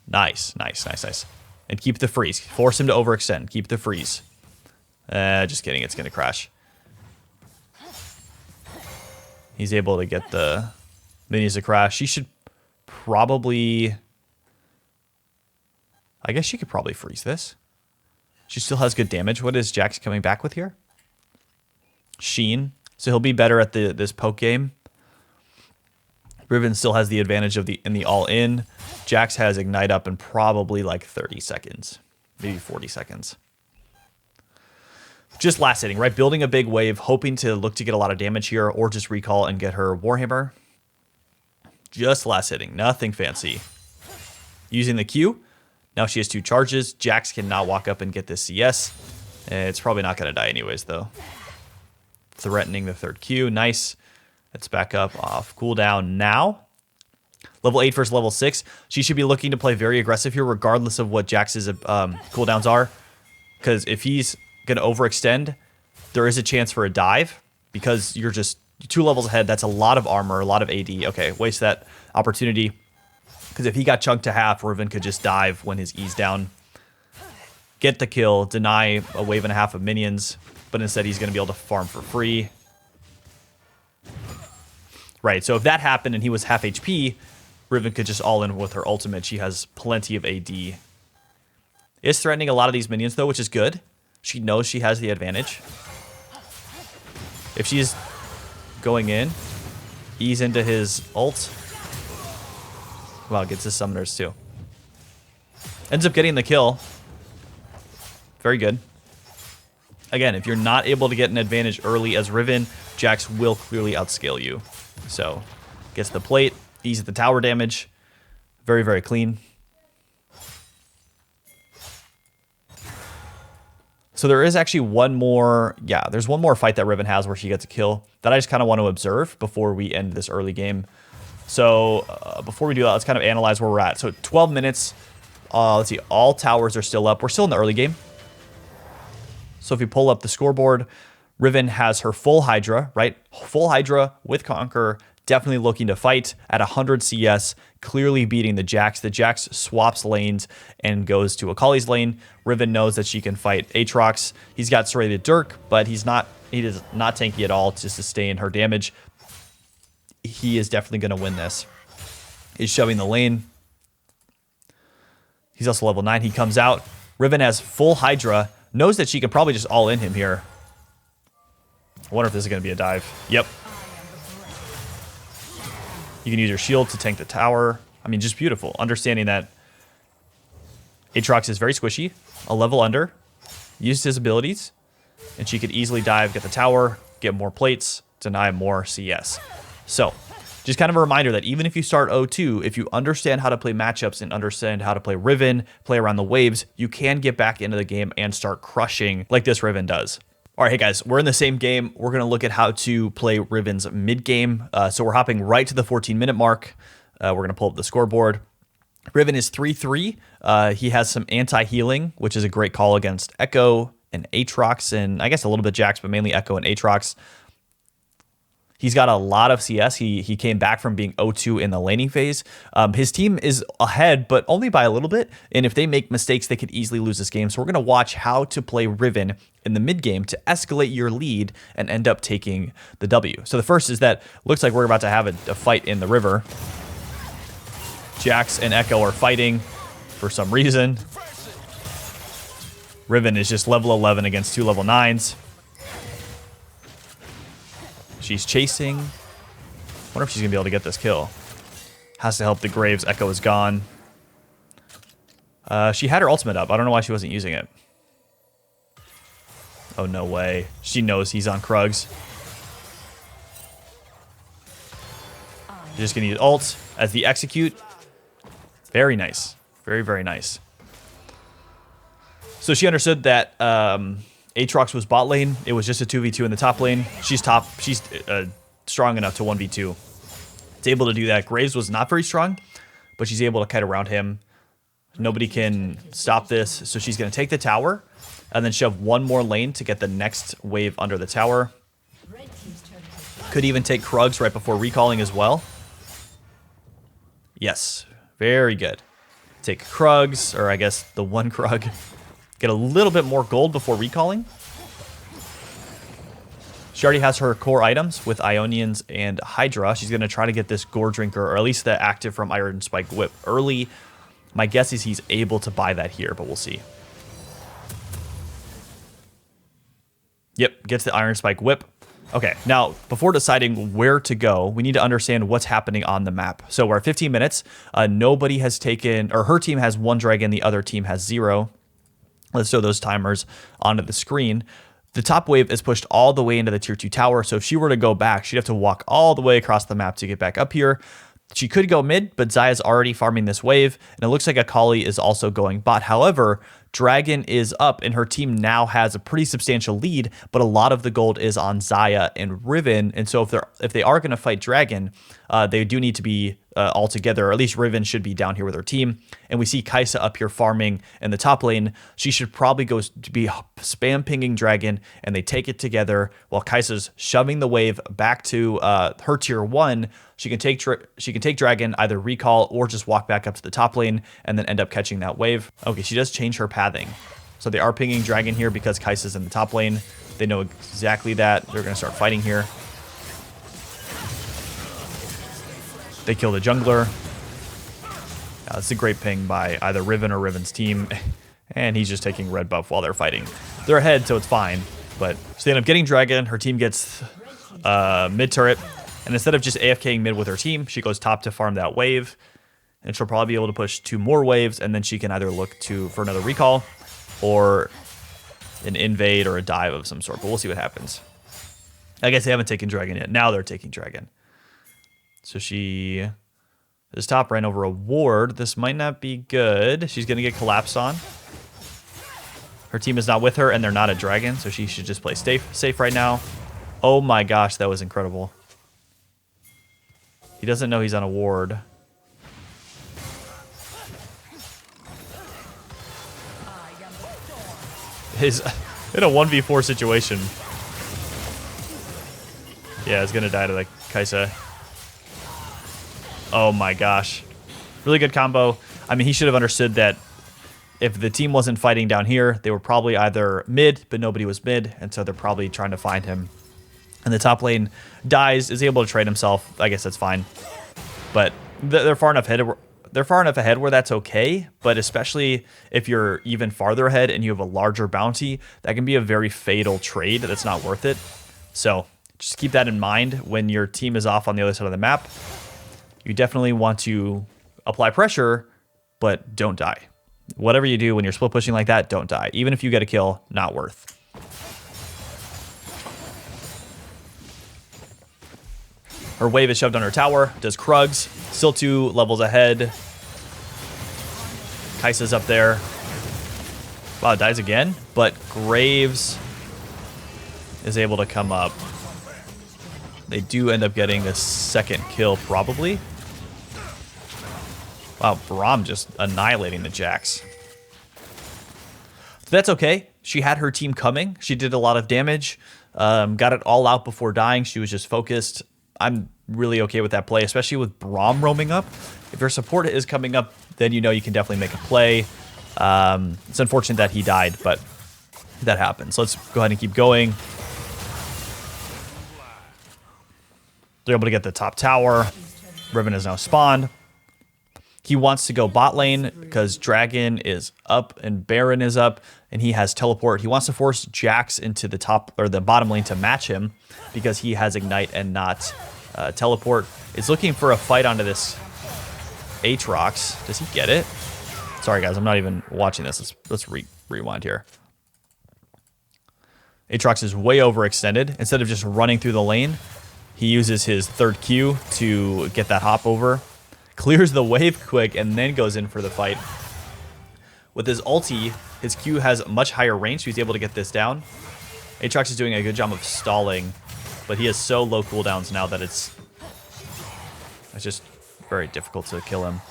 Nice, nice, nice, nice. And keep the freeze. Force him to overextend. Keep the freeze. Just kidding. It's going to crash. He's able to get the minions to crash. She should probably... I guess she could probably freeze this. She still has good damage. What is Jax coming back with here? Sheen. So he'll be better at this poke game. Riven still has the advantage of in the all-in. Jax has Ignite up in probably like 30 seconds. Maybe 40 seconds. Just last hitting, right? Building a big wave, hoping to look to get a lot of damage here, or just recall and get her Warhammer. Just last hitting. Nothing fancy. Using the Q. Now she has 2 charges. Jax cannot walk up and get this CS. It's probably not going to die anyways, though. Threatening the 3rd Q. Nice. Let's back up off cooldown now. Level 8 versus level 6. She should be looking to play very aggressive here, regardless of what Jax's cooldowns are. Because if he's going to overextend, there is a chance for a dive. Because you're just 2 levels ahead. That's a lot of armor, a lot of AD. Okay, waste that opportunity. Because if he got chunked to half, Riven could just dive when his E's down. Get the kill. Deny a wave and a half of minions. But instead he's going to be able to farm for free. Right, so if that happened and he was half HP, Riven could just all in with her ultimate. She has plenty of AD. Is threatening a lot of these minions, though, which is good. She knows she has the advantage. If she's going in, ease into his ult. Wow, gets his summoners, too. Ends up getting the kill. Very good. Again, if you're not able to get an advantage early as Riven, Jax will clearly outscale you. So, gets the plate, eases the tower damage. Very, very clean. So there is actually one more, there's one more fight that Riven has where she gets a kill that I just kind of want to observe before we end this early game. So, before we do that, let's kind of analyze where we're at. So, 12 minutes. Let's see, all towers are still up. We're still in the early game. So if you pull up the scoreboard, Riven has her full Hydra, right? Full Hydra with Conqueror, definitely looking to fight at 100 CS, clearly beating the Jax. The Jax swaps lanes and goes to Akali's lane. Riven knows that she can fight Aatrox. He's got Serrated Dirk, but he is not tanky at all to sustain her damage. He is definitely going to win this. He's shoving the lane. He's also level 9. He comes out. Riven has full Hydra, knows that she can probably just all in him here. I wonder if this is going to be a dive. Yep. You can use your shield to tank the tower. I mean, just beautiful. Understanding that Aatrox is very squishy, a level under, used his abilities, and she could easily dive, get the tower, get more plates, deny more CS. So, just kind of a reminder that even if you start 0-2, if you understand how to play matchups and understand how to play Riven, play around the waves, you can get back into the game and start crushing like this Riven does. All right, hey guys, we're in the same game. We're going to look at how to play Riven's mid game. So we're hopping right to the 14-minute mark. We're going to pull up the scoreboard. Riven is 3-3. He has some anti-healing, which is a great call against Echo and Aatrox, and I guess a little bit Jax, but mainly Echo and Aatrox. He's got a lot of CS. He came back from being 0-2 in the laning phase. His team is ahead, but only by a little bit. And if they make mistakes, they could easily lose this game. So we're going to watch how to play Riven in the mid game to escalate your lead and end up taking the W. So the first is that looks like we're about to have a fight in the river. Jax and Echo are fighting for some reason. Riven is just level 11 against 2 level 9s. She's chasing. Wonder if she's going to be able to get this kill. Has to help the Graves. Echo is gone. She had her ultimate up. I don't know why she wasn't using it. Oh, no way. She knows he's on Krugs. You're just going to use ult as the execute. Very nice. Very, very nice. So she understood that Aatrox was bot lane. It was just a 2v2 in the top lane. She's top. She's strong enough to 1v2. It's able to do that. Graves was not very strong, but she's able to kite around him. Nobody can stop this, so she's going to take the tower and then shove one more lane to get the next wave under the tower. Could even take Krugs right before recalling as well. Yes, very good. Take Krugs, or I guess the one Krug. Get a little bit more gold before recalling. She already has her core items with Ionians and Hydra. She's going to try to get this Gore Drinker, or at least the active from Iron Spike Whip early. My guess is he's able to buy that here, but we'll see. Yep, gets the Iron Spike Whip. Okay, now, before deciding where to go, we need to understand what's happening on the map. So we're at 15 minutes. Nobody has taken, or her team has 1 dragon, the other team has 0. Let's throw those timers onto the screen. The top wave is pushed all the way into the tier 2 tower, so if she were to go back, she'd have to walk all the way across the map to get back up here. She could go mid, but Xayah's already farming this wave, and it looks like Akali is also going bot. However, Dragon is up, and her team now has a pretty substantial lead, but a lot of the gold is on Xayah and Riven, and so if they are going to fight Dragon, they do need to be all together, or at least Riven should be down here with her team. And we see Kai'Sa up here farming in the top lane. She should probably go to be spam pinging Dragon, and they take it together while Kai'Sa's shoving the wave back to her tier 1. She can take Dragon, either recall or just walk back up to the top lane and then end up catching that wave. Okay, she does change her pathing. So they are pinging Dragon here because Kai'Sa's in the top lane. They know exactly that. They're going to start fighting here. They kill the jungler. That's a great ping by either Riven or Riven's team. And he's just taking red buff while they're fighting. They're ahead, so it's fine. But so they end up getting Dragon. Her team gets mid turret. And instead of just AFKing mid with her team, she goes top to farm that wave. And she'll probably be able to push 2 more waves. And then she can either look for another recall or an invade or a dive of some sort. But we'll see what happens. I guess they haven't taken Dragon yet. Now they're taking Dragon. So she is top, ran over a ward. This might not be good. She's going to get collapsed on. Her team is not with her, and they're not a dragon, so she should just play safe right now. Oh my gosh, that was incredible. He doesn't know he's on a ward. In a 1v4 situation. Yeah, it's gonna die to the Kaisa. Oh my gosh. Really good combo. I mean, he should have understood that if the team wasn't fighting down here, they were probably either mid, but nobody was mid, and so they're probably trying to find him. And the top lane dies, is able to trade himself. I guess that's fine. But they're far enough ahead. They're far enough ahead where that's okay, but especially if you're even farther ahead and you have a larger bounty, that can be a very fatal trade that's not worth it. So just keep that in mind when your team is off on the other side of the map. You definitely want to apply pressure, but don't die. Whatever you do when you're split pushing like that, don't die. Even if you get a kill, not worth. Her wave is shoved on her tower, does Krugs, still 2 levels ahead. Kaisa's up there. Wow, dies again, but Graves is able to come up. They do end up getting the second kill, probably. Wow, Braum just annihilating the Jax. That's okay. She had her team coming. She did a lot of damage. Got it all out before dying. She was just focused. I'm really okay with that play, especially with Braum roaming up. If your support is coming up, then you know you can definitely make a play. It's unfortunate that he died, but that happens. Let's go ahead and keep going. They're able to get the top tower. Riven is now spawned. He wants to go bot lane because Dragon is up and Baron is up and he has teleport. He wants to force Jax into the top or the bottom lane to match him because he has ignite and not teleport. Is looking for a fight onto this Aatrox. Does he get it? Sorry guys, I'm not even watching this. Let's rewind here. Aatrox is way overextended. Instead of just running through the lane, he uses his third Q to get that hop over. Clears the wave quick and then goes in for the fight. With his ulti, his Q has much higher range, so he's able to get this down. Aatrox is doing a good job of stalling, but he has so low cooldowns now that it's just very difficult to kill him.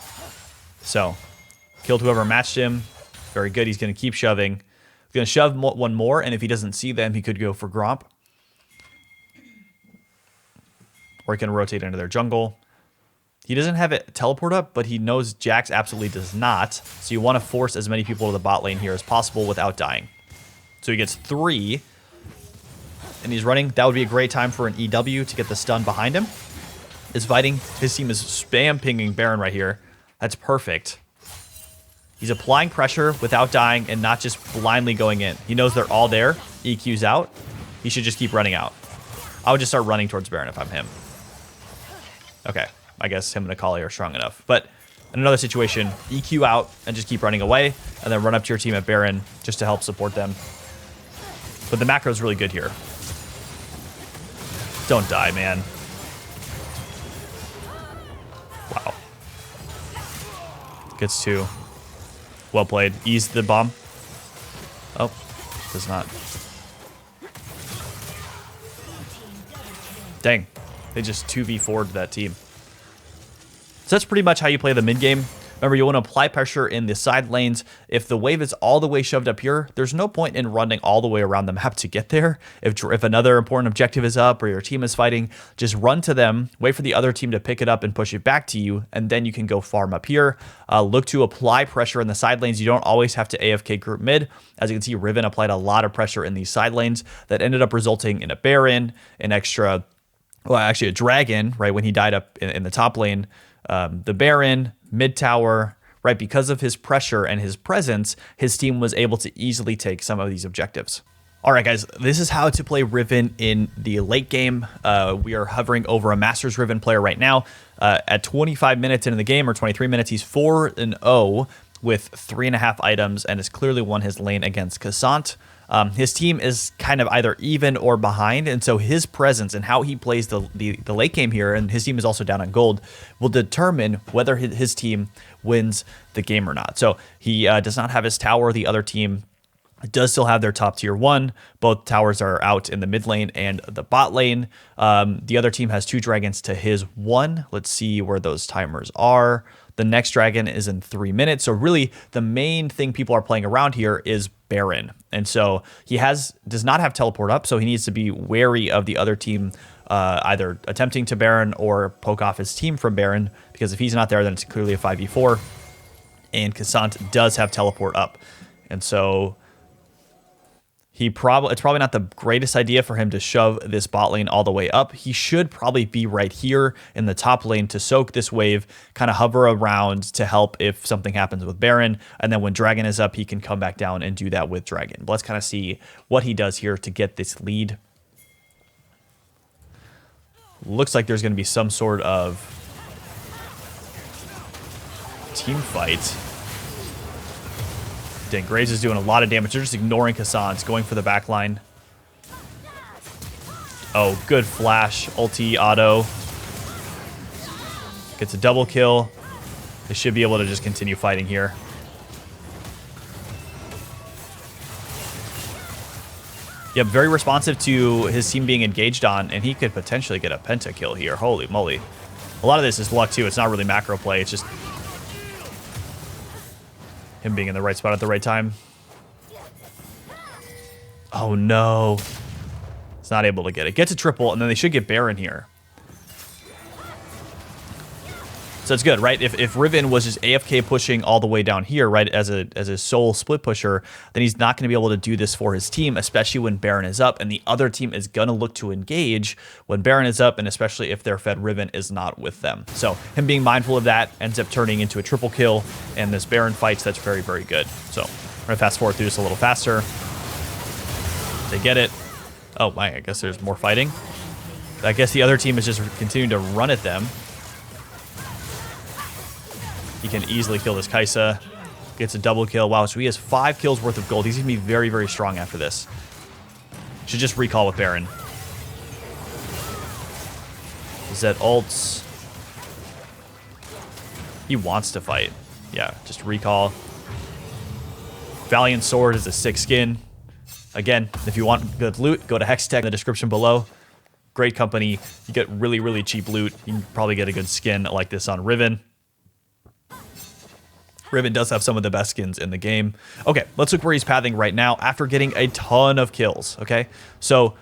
So, killed whoever matched him. Very good. He's going to keep shoving. He's going to shove one more, and if he doesn't see them, he could go for Gromp. Or he can rotate into their jungle. He doesn't have it teleport up, but he knows Jax absolutely does not. So you want to force as many people to the bot lane here as possible without dying. So he gets 3. And he's running. That would be a great time for an EW to get the stun behind him. Is fighting. His team is spam pinging Baron right here. That's perfect. He's applying pressure without dying and not just blindly going in. He knows they're all there. EQ's out. He should just keep running out. I would just start running towards Baron if I'm him. Okay. I guess him and Akali are strong enough. But in another situation, EQ out and just keep running away and then run up to your team at Baron just to help support them. But the macro is really good here. Don't die, man. Wow. Gets 2. Well played. Ease the bomb. Oh, does not. Dang. They just 2v4'd that team. So that's pretty much how you play the mid game. Remember, you want to apply pressure in the side lanes. If the wave is all the way shoved up here, there's no point in running all the way around the map to get there. If another important objective is up or your team is fighting, just run to them, wait for the other team to pick it up and push it back to you, and then you can go farm up here. Look to apply pressure in the side lanes. You don't always have to AFK group mid. As you can see, Riven applied a lot of pressure in these side lanes that ended up resulting in a Baron, an extra, well, actually a Dragon, right, when he died up in the top lane. The Baron, mid tower, right? Because of his pressure and his presence, his team was able to easily take some of these objectives. All right, guys, this is how to play Riven in the late game. We are hovering over a Masters Riven player right now. At 25 minutes into the game, or 23 minutes, he's 4-0 with 3.5 items and has clearly won his lane against Cassant. His team is kind of either even or behind, and so his presence and how he plays the late game here, and his team is also down on gold, will determine whether his team wins the game or not. So he does not have his tower. The other team does still have their top tier 1. Both towers are out in the mid lane and the bot lane. The other team has 2 dragons to his 1. Let's see where those timers are. The next dragon is in 3 minutes. So really, the main thing people are playing around here is Baron. And so he does not have teleport up, so he needs to be wary of the other team either attempting to Baron or poke off his team from Baron, because if he's not there, then it's clearly a 5v4. And Cassant does have teleport up. And so it's probably not the greatest idea for him to shove this bot lane all the way up. He should probably be right here in the top lane to soak this wave, kind of hover around to help if something happens with Baron. And then when Dragon is up, he can come back down and do that with Dragon. But let's kind of see what he does here to get this lead. Looks like there's going to be some sort of team fight. Dang, Graves is doing a lot of damage. They're just ignoring Cassant, going for the back line. Oh, good flash. Ulti, auto. Gets a double kill. They should be able to just continue fighting here. Yep, very responsive to his team being engaged on, and he could potentially get a pentakill here. Holy moly. A lot of this is luck, too. It's not really macro play. It's just him being in the right spot at the right time. Oh, no. It's not able to get it. Gets a triple, and then they should get Baron here. So it's good, right? If Riven was just AFK pushing all the way down here, right, as a sole split pusher, then he's not going to be able to do this for his team, especially when Baron is up, and the other team is going to look to engage when Baron is up, and especially if their fed Riven is not with them. So him being mindful of that ends up turning into a triple kill, and this Baron fights, that's very, very good. So we're going to fast forward through this a little faster. They get it. Oh my, I guess there's more fighting. I guess the other team is just continuing to run at them. He can easily kill this Kai'Sa. Gets a double kill. Wow, so he has 5 kills worth of gold. He's going to be very, very strong after this. Should just recall with Baron. Zed ults. He wants to fight. Yeah, just recall. Valiant Sword is a 6 skin. Again, if you want good loot, go to Hextech in the description below. Great company. You get really, really cheap loot. You can probably get a good skin like this on Riven. Riven does have some of the best skins in the game. Okay, let's look where he's pathing right now after getting a ton of kills, okay? So,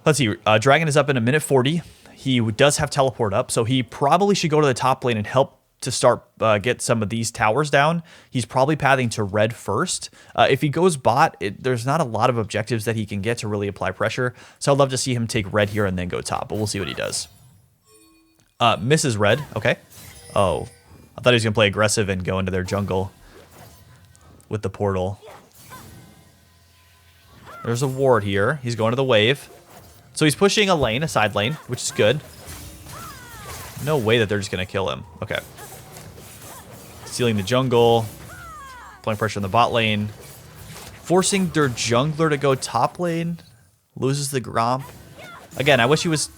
let's see. Dragon is up in a minute 40. He does have teleport up, so he probably should go to the top lane and help to start get some of these towers down. He's probably pathing to red first. If he goes bot, there's not a lot of objectives that he can get to really apply pressure, so I'd love to see him take red here and then go top, but we'll see what he does. Misses red, okay. Oh. I thought he was going to play aggressive and go into their jungle with the portal. There's a ward here. He's going to the wave. So he's pushing a lane, a side lane, which is good. No way that they're just going to kill him. Okay. Stealing the jungle. Applying pressure on the bot lane. Forcing their jungler to go top lane. Loses the Gromp. Again, I wish he was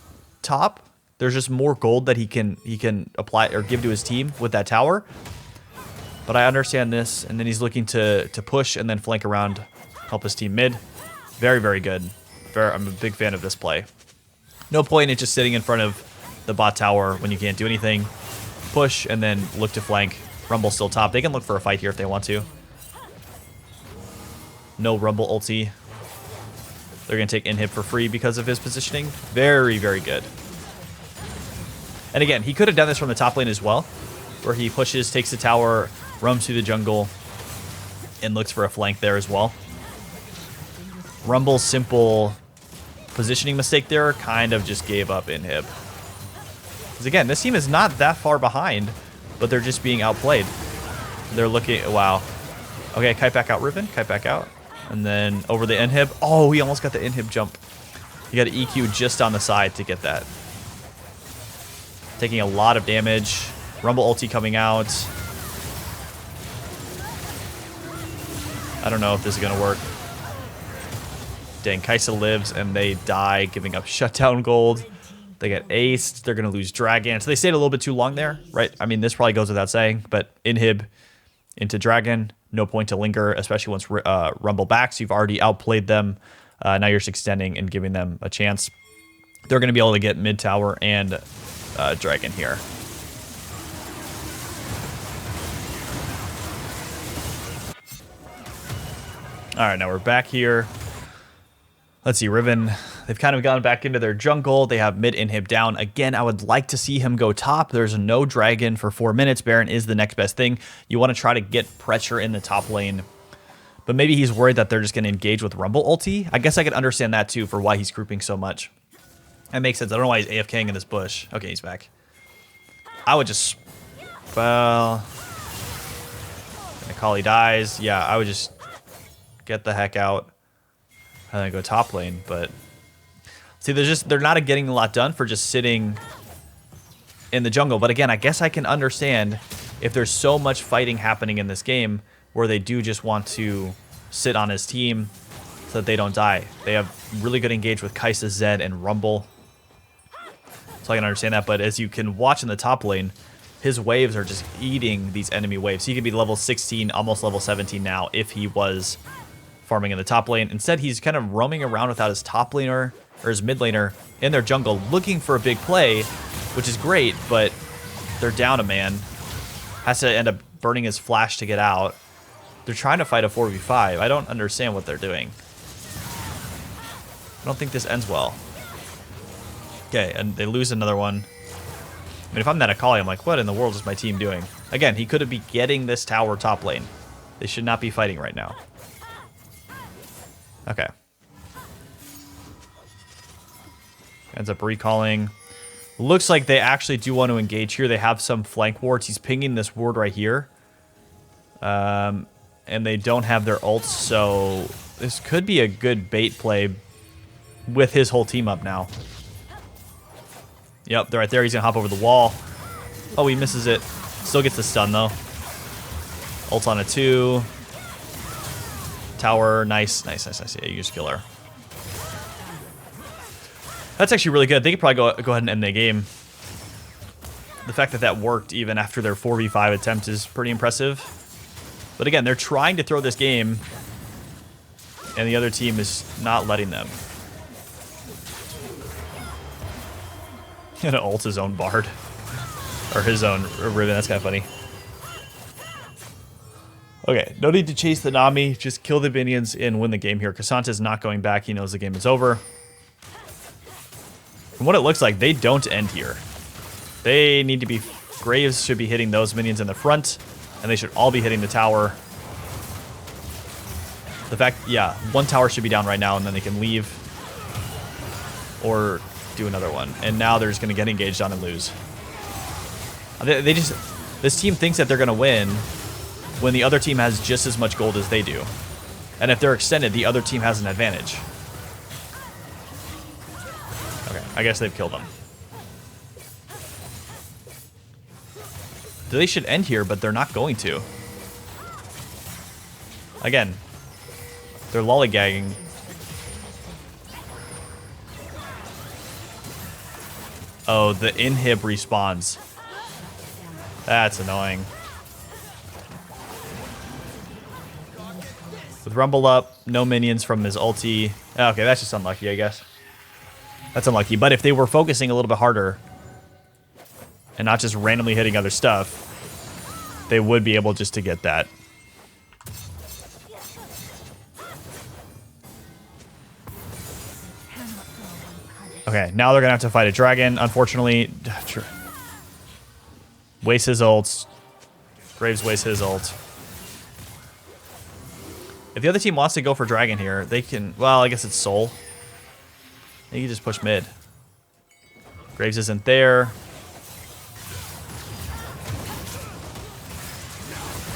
top. There's just more gold that he can apply or give to his team with that tower. But I understand this, and then he's looking to push and then flank around, help his team mid. Very, very good. I'm a big fan of this play. No point in just sitting in front of the bot tower when you can't do anything. Push and then look to flank. Rumble still top. They can look for a fight here if they want to. No Rumble ulti. They're going to take inhib for free because of his positioning. Very, very good. And again, he could have done this from the top lane as well, where he pushes, takes the tower, roams through the jungle, and looks for a flank there as well. Rumble's simple positioning mistake there kind of just gave up inhib. Because again, this team is not that far behind, but they're just being outplayed. They're looking, wow. Okay, kite back out Riven, kite back out. And then over the inhib. Oh, he almost got the inhib jump. He got an EQ just on the side to get that. Taking a lot of damage. Rumble ulti coming out. I don't know if this is going to work. Dang, Kai'Sa lives and they die, giving up shutdown gold. They get aced. They're going to lose Dragon. So they stayed a little bit too long there, right? I mean, this probably goes without saying, but inhib into Dragon. No point to linger, especially once Rumble backs. You've already outplayed them. Now you're just extending and giving them a chance. They're going to be able to get mid tower and Dragon here. All right, now we're back here. Let's see, Riven, they've kind of gone back into their jungle. They have mid inhib down. Again, I would like to see him go top. There's no dragon for 4 minutes. Baron is the next best thing. You want to try to get pressure in the top lane. But maybe he's worried that they're just going to engage with Rumble ulti. I guess I could understand that too for why he's grouping so much. That makes sense. I don't know why he's AFKing in this bush. Okay, he's back. I would just... Well... Akali dies. Yeah, I would just get the heck out. And then go top lane, but see, they're not getting a lot done for just sitting in the jungle. But again, I guess I can understand if there's so much fighting happening in this game where they do just want to sit on his team so that they don't die. They have really good engage with Kai'Sa, Zed, and Rumble. So I can understand that, but as you can watch in the top lane, his waves are just eating these enemy waves. He could be level 16, almost level 17 now if he was farming in the top lane. Instead, he's kind of roaming around without his top laner or his mid laner in their jungle looking for a big play, which is great, but they're down a man. Has to end up burning his flash to get out. They're trying to fight a 4v5. I don't understand what they're doing. I don't think this ends well. Okay, and they lose another one. I mean, if I'm that Akali, I'm like, what in the world is my team doing? Again, he could be getting this tower top lane. They should not be fighting right now. Okay. Ends up recalling. Looks like they actually do want to engage here. They have some flank wards. He's pinging this ward right here. And they don't have their ults, so this could be a good bait play with his whole team up now. Yep, they're right there. He's going to hop over the wall. Oh, he misses it. Still gets the stun, though. Ult on a 2. Tower, nice. Yeah, you just kill her. That's actually really good. They could probably go ahead and end the game. The fact that that worked even after their 4v5 attempt is pretty impressive. But again, they're trying to throw this game, and the other team is not letting them. Gonna ult his own Bard. Or his own Riven, that's kind of funny. Okay, no need to chase the Nami. Just kill the minions and win the game here. Casanta's not going back. He knows the game is over. From what it looks like, they don't end here. They need to be... Graves should be hitting those minions in the front, and they should all be hitting the tower. The fact... Yeah, one tower should be down right now, and then they can leave. Or do another one. And now they're just going to get engaged on and lose. They just... This team thinks that they're going to win when the other team has just as much gold as they do. And if they're extended, the other team has an advantage. Okay, I guess they've killed them. They should end here, but they're not going to. Again, they're lollygagging. Oh, the inhib respawns. That's annoying. With Rumble up, no minions from his ulti. Okay, that's just unlucky, I guess. That's unlucky. But if they were focusing a little bit harder and not just randomly hitting other stuff, they would be able just to get that. Okay, now they're going to have to fight a dragon, unfortunately. Waste his ult. Graves wastes his ult. If the other team wants to go for dragon here, they can... Well, I guess it's soul. They can just push mid. Graves isn't there.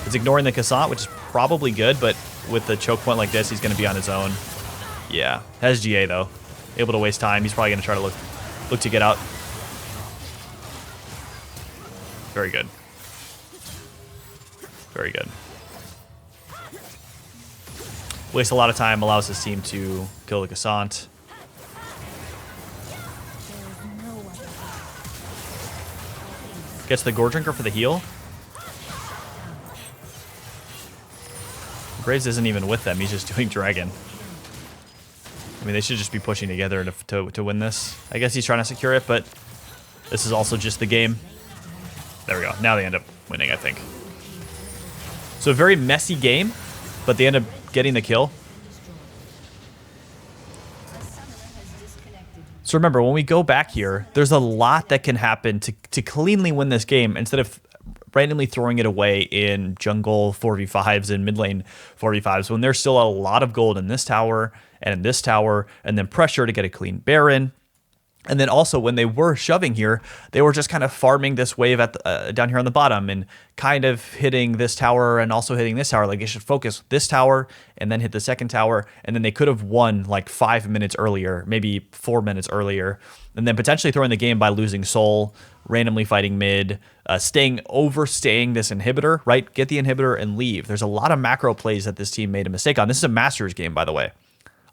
It's ignoring the Cassant, which is probably good, but with the choke point like this, he's going to be on his own. Yeah, has GA though. Able to waste time. He's probably going to try to look to get out. Very good. Very good. Wastes a lot of time, allows his team to kill the Cassant. Gets the Gore Drinker for the heal. Graves isn't even with them, he's just doing Dragon. I mean, they should just be pushing together to win this. I guess he's trying to secure it, but this is also just the game. There we go. Now they end up winning, I think. So a very messy game, but they end up getting the kill. So remember, when we go back here, there's a lot that can happen to cleanly win this game instead of randomly throwing it away in jungle 4v5s and mid lane 4v5s when there's still a lot of gold in this tower and in this tower, and then pressure to get a clean Baron. And then also when they were shoving here, they were just kind of farming this wave at the, down here on the bottom and kind of hitting this tower and also hitting this tower. Like they should focus this tower and then hit the second tower. And then they could have won like 5 minutes earlier, maybe 4 minutes earlier, and then potentially throwing the game by losing soul, randomly fighting mid, overstaying this inhibitor, right? Get the inhibitor and leave. There's a lot of macro plays that this team made a mistake on. This is a Masters game, by the way.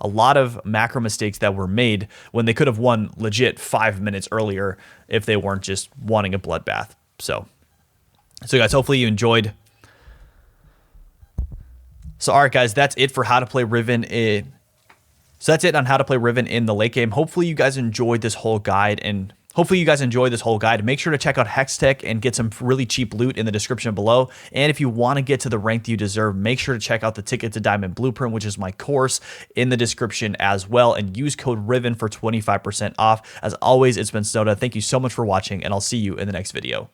A lot of macro mistakes that were made when they could have won legit 5 minutes earlier if they weren't just wanting a bloodbath. So guys, hopefully you enjoyed. So all right, guys, that's it for how to play Riven in. So that's it on how to play Riven in the late game. Hopefully you guys enjoyed this whole guide, and make sure to check out Hextech and get some really cheap loot in the description below. And if you want to get to the rank that you deserve, make sure to check out the Ticket to Diamond Blueprint, which is my course, in the description as well. And use code Riven for 25% off. As always, it's been Snowta. Thank you so much for watching, and I'll see you in the next video.